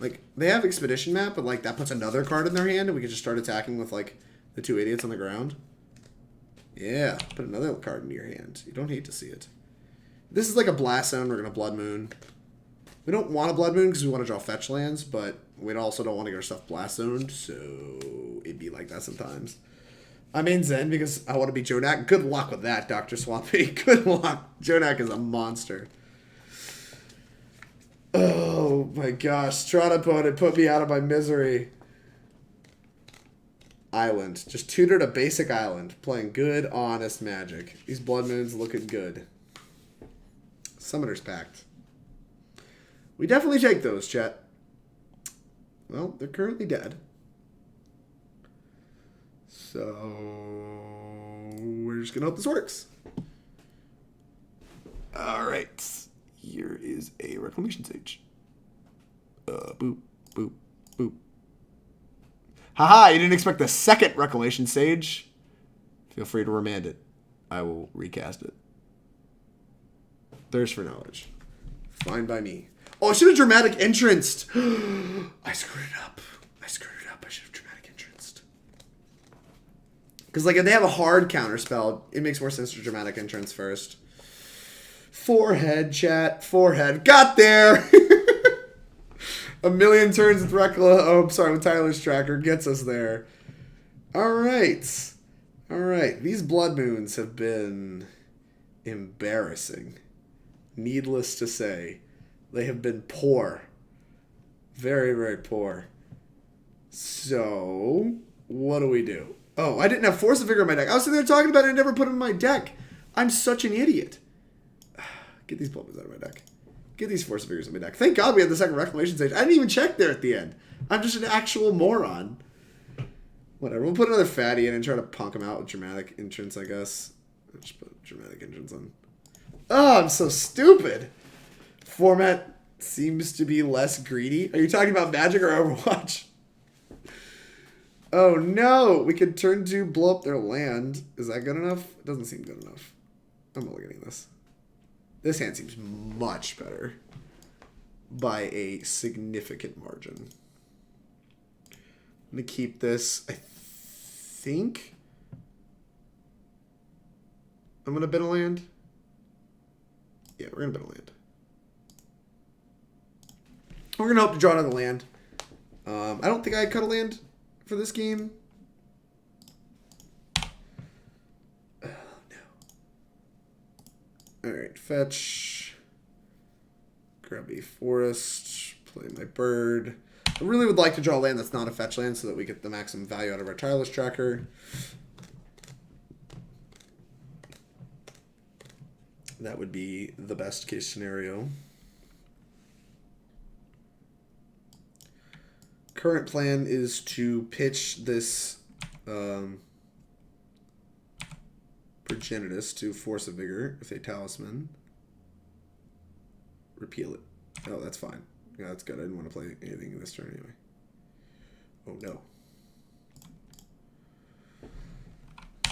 Like, they have Expedition Map, but like that puts another card in their hand and we can just start attacking with like the 2 idiots on the ground. Yeah, put another card into your hand. You don't hate to see it. This is like a Blast Zone. We're going to Blood Moon. We don't want a Blood Moon because we want to draw fetch lands, but we also don't want to get our stuff Blast Zoned, so it'd be like that sometimes. I main Zen because I want to be Jonak. Good luck with that, Dr. Swampy. Good luck. Jonak is a monster. Oh my gosh. Strata opponent put me out of my misery. Island. Just tutored a basic island. Playing good, honest Magic. These Blood Moons looking good. Summoner's Pact. We definitely take those, chat. Well, they're currently dead. So we're just gonna hope this works. Alright. Here is a Reclamation Sage. Boop, boop, boop. Haha, you didn't expect the second Reclamation Sage? Feel free to remand it. I will recast it. Thirst for knowledge. Fine by me. Oh, I should have dramatic entranced. I screwed it up. I should have dramatic entranced. Because like if they have a hard counter spell, it makes more sense to dramatic entrance first. Forehead, chat. Forehead. Got there. A million turns with with Tyler's Tracker gets us there. Alright. Alright. These Blood Moons have been embarrassing. Needless to say. They have been poor. Very, very poor. So, what do we do? Oh, I didn't have Force of Vigor in my deck. I was sitting there talking about it and never put it in my deck. I'm such an idiot. Get these Blood Moons out of my deck. Get these Force of Vigors in my deck. Thank God we had the second Reclamation Stage. I didn't even check there at the end. I'm just an actual moron. Whatever. We'll put another fatty in and try to punk him out with dramatic entrance, I guess. I'll just put dramatic entrance on. Oh, I'm so stupid. Format seems to be less greedy. Are you talking about Magic or Overwatch? Oh no! We could turn to blow up their land. Is that good enough? It doesn't seem good enough. I'm looking at this. This hand seems much better by a significant margin. I'm going to keep this. I think I'm going to bin a land. Yeah, we're going to bin a land. We're going to hope to draw another land. I don't think I cut a land for this game. Oh, no. Alright, fetch. Grab a forest. Play my bird. I really would like to draw a land that's not a fetch land so that we get the maximum value out of our tireless tracker. That would be the best case scenario. Current plan is to pitch this progenitus to Force of Vigor with a talisman. Repeal it. Oh, that's fine. Yeah, that's good. I didn't want to play anything in this turn anyway. Oh, no.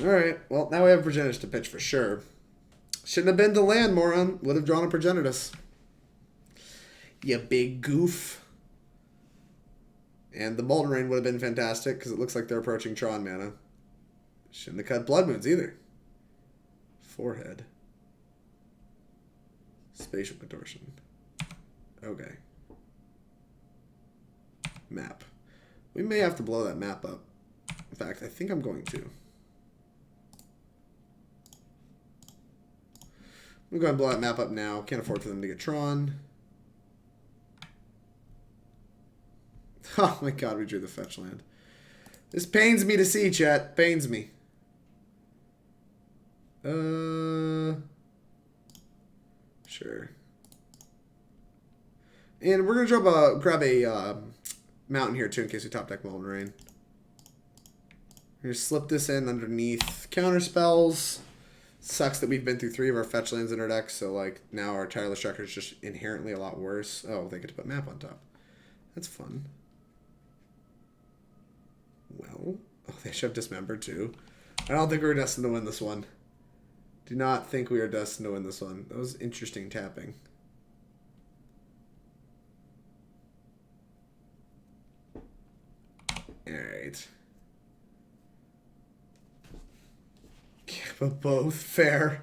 Alright, well, now we have progenitus to pitch for sure. Shouldn't have been to land, moron. Would have drawn a progenitus. You big goof. And the Molten Rain would have been fantastic because it looks like they're approaching Tron mana. Shouldn't have cut Blood Moons either. Forehead. Spatial Contortion. Okay. Map. We may have to blow that map up. In fact, I think I'm going to. I'm going to blow that map up now. Can't afford for them to get Tron. Oh my god, we drew the fetch land. This pains me to see, chat. Pains me. Sure. And we're going to grab a mountain here, too, in case we top deck Molten Rain. We're going to slip this in underneath counter spells. Sucks that we've been through 3 of our fetch lands in our deck, so like now our tireless tracker is just inherently a lot worse. Oh, they get to put map on top. That's fun. Well, oh, they should have dismembered too. I don't think we're destined to win this one. Do not think we are destined to win this one. That was interesting tapping. Alright. Yeah, but both fair.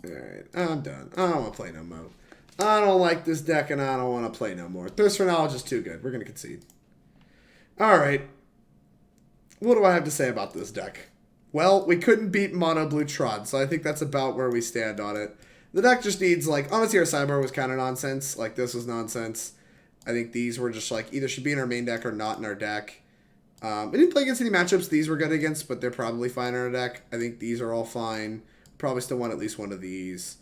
Alright, I'm done. I don't want to play no more. I don't like this deck and I don't want to play no more. Thirst for Knowledge is too good. We're going to concede. Alright. What do I have to say about this deck? Well, we couldn't beat Mono Blue Tron, so I think that's about where we stand on it. The deck just needs, like, honestly, our sideboard was kind of nonsense. Like, this was nonsense. I think these were just, like, either should be in our main deck or not in our deck. We didn't play against any matchups these were good against, but they're probably fine in our deck. I think these are all fine. Probably still want at least one of these.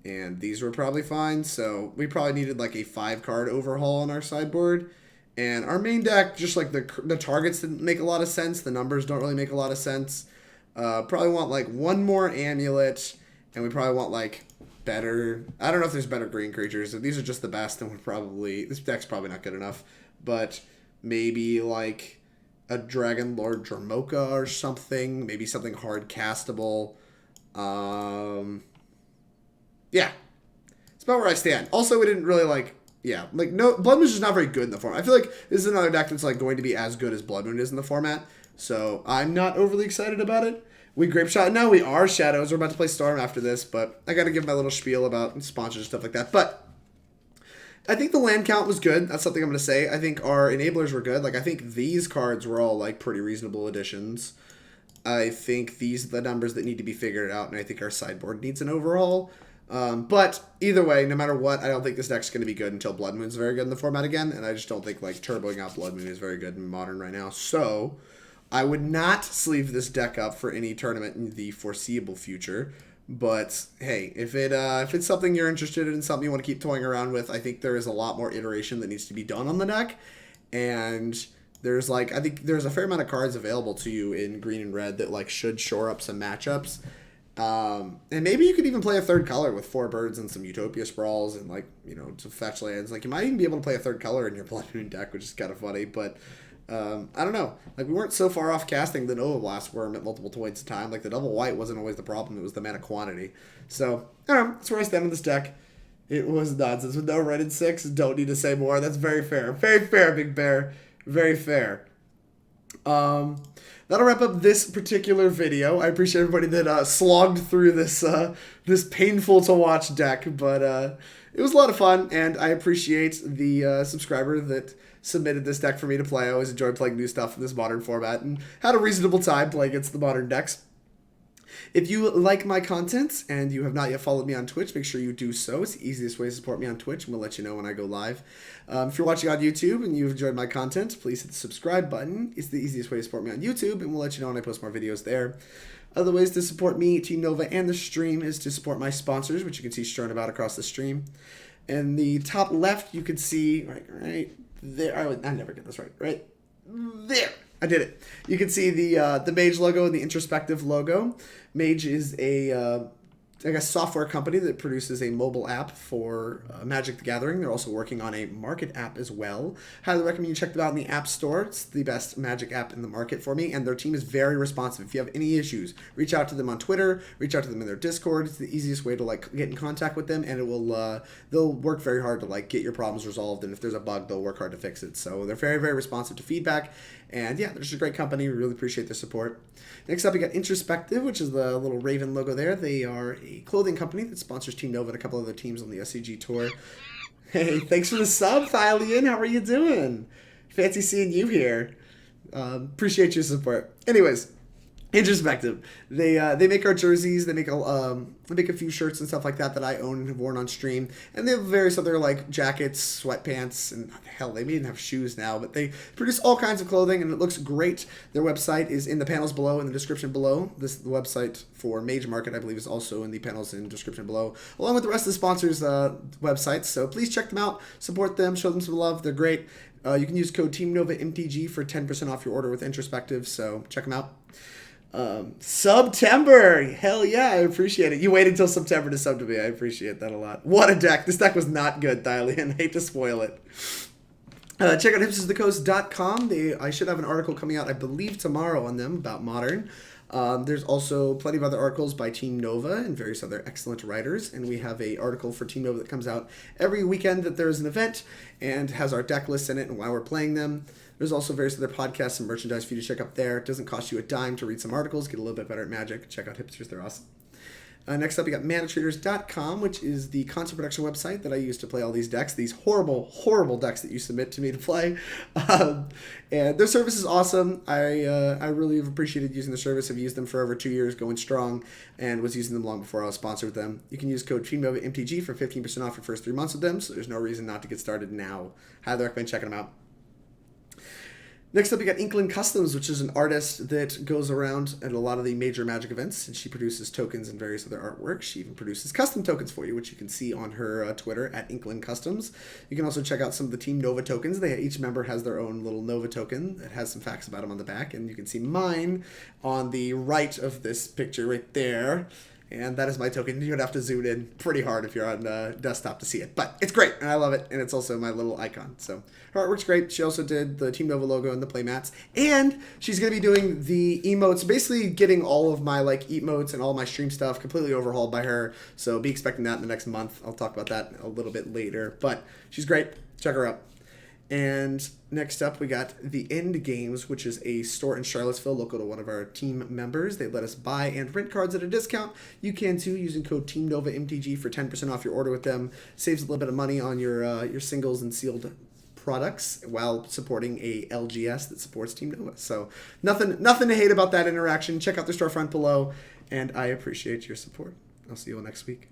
And these were probably fine, so we probably needed, like, a 5-card overhaul on our sideboard. And our main deck, just, like, the targets didn't make a lot of sense. The numbers don't really make a lot of sense. Probably want, like, one more amulet, and we probably want, like, better... I don't know if there's better green creatures. If these are just the best, then we're probably... This deck's probably not good enough. But maybe, like, a Dragon Lord Dramoka or something. Maybe something hard castable. Yeah. It's about where I stand. Also, we didn't really, like... Yeah, like, no... Blood Moon is just not very good in the format. I feel like this is another deck that's, like, going to be as good as Blood Moon is in the format. So, I'm not overly excited about it. We Grape Shot. No, we are Shadows. We're about to play Storm after this, but I gotta give my little spiel about sponsors and stuff like that. But I think the land count was good. That's something I'm gonna say. I think our enablers were good. Like, I think these cards were all, like, pretty reasonable additions. I think these are the numbers that need to be figured out, and I think our sideboard needs an overhaul. But either way, no matter what, I don't think this deck's going to be good until Blood Moon's very good in the format again, and I just don't think, like, turboing out Blood Moon is very good in Modern right now. So, I would not sleeve this deck up for any tournament in the foreseeable future. But, hey, if it's something you're interested in, something you want to keep toying around with, I think there is a lot more iteration that needs to be done on the deck. And there's, like, I think there's a fair amount of cards available to you in green and red that, like, should shore up some matchups. And maybe you could even play a third color with 4 birds and some Utopia sprawls and, like, you know, some fetch lands. Like, you might even be able to play a third color in your Blood Moon deck, which is kind of funny. But I don't know. Like, we weren't so far off casting the novablast wurm at multiple points in time. Like, the double white wasn't always the problem. It was the mana quantity. So, I don't know. That's where I stand on this deck. It was nonsense. With no red and 6, don't need to say more. That's very fair. Very fair, Big Bear. Very fair. That'll wrap up this particular video. I appreciate everybody that slogged through this this painful to watch deck, but it was a lot of fun, and I appreciate the subscriber that submitted this deck for me to play. I always enjoy playing new stuff in this modern format, and had a reasonable time playing against the modern decks. If you like my content and you have not yet followed me on Twitch, make sure you do so. It's the easiest way to support me on Twitch, and we'll let you know when I go live. If you're watching on YouTube and you've enjoyed my content, please hit the subscribe button. It's the easiest way to support me on YouTube, and we'll let you know when I post more videos there. Other ways to support me, Team Nova, and the stream is to support my sponsors, which you can see strewn about across the stream. In the top left, you can see, right there. I never get this right there. I did it. You can see the Mage logo and the introspective logo. Mage is a software company that produces a mobile app for Magic the Gathering. They're also working on a market app as well. Highly recommend you check them out in the App Store. It's the best Magic app in the market for me, and their team is very responsive. If you have any issues, reach out to them on Twitter, reach out to them in their Discord. It's the easiest way to get in contact with them, and it will they'll work very hard to get your problems resolved, and if there's a bug, they'll work hard to fix it. So they're very, very responsive to feedback, and yeah, they're just a great company. We really appreciate their support. Next up, we got Introspective, which is the little raven logo there. They are a clothing company that sponsors Team Nova and a couple other teams on the SCG tour. Hey, thanks for the sub, Thylian. How are you doing? Fancy seeing you here. Appreciate your support. Anyways, Introspective. They make our jerseys. They make a few shirts and stuff like that I own and have worn on stream. And they have various other jackets, sweatpants, and hell, they may even have shoes now. But they produce all kinds of clothing, and it looks great. Their website is in the panels below, in the description below. The website for Mage Market, I believe, is also in the panels in the description below, along with the rest of the sponsors' websites. So please check them out, support them, show them some love. They're great. You can use code TeamNovaMTG for 10% off your order with Introspective. So check them out. September, hell yeah, I appreciate it. You waited until September to sub to me. I appreciate that a lot. What a deck. This deck was not good, Thylian. Hate to spoil it. Check out hipstersthecoast.com. I should have an article coming out, I believe, tomorrow on them about Modern. There's also plenty of other articles by Team Nova and various other excellent writers, and we have an article for Team Nova that comes out every weekend that there's an event and has our deck lists in it and why we're playing them. There's also various other podcasts and merchandise for you to check up there. It doesn't cost you a dime to read some articles, get a little bit better at Magic. Check out Hipsters, they're awesome. Next up, we got manatraders.com, which is the content production website that I use to play all these decks, these horrible, horrible decks that you submit to me to play. And their service is awesome. I really have appreciated using the service. I've used them for over 2 years, going strong, and was using them long before I was sponsored with them. You can use code TeamNovaMTG for 15% off your first 3 months with them, so there's no reason not to get started now. Highly recommend checking them out. Next up, we got Inklin Customs, which is an artist that goes around at a lot of the major Magic events, and she produces tokens and various other artwork. She even produces custom tokens for you, which you can see on her Twitter at Inklin Customs. You can also check out some of the Team Nova tokens. Each member has their own little Nova token that has some facts about them on the back, and you can see mine on the right of this picture right there. And that is my token. You'd have to zoom in pretty hard if you're on desktop to see it. But it's great, and I love it, and it's also my little icon. So her artwork's great. She also did the Team Nova logo and the playmats. And she's going to be doing the emotes, basically getting all of my emotes and all my stream stuff completely overhauled by her. So be expecting that in the next month. I'll talk about that a little bit later. But she's great. Check her out. And next up, we got The End Games, which is a store in Charlottesville, local to one of our team members. They let us buy and rent cards at a discount. You can too, using code TeamNovaMTG for 10% off your order with them. Saves a little bit of money on your singles and sealed products while supporting a LGS that supports Team Nova. So nothing to hate about that interaction. Check out their storefront below, and I appreciate your support. I'll see you all next week.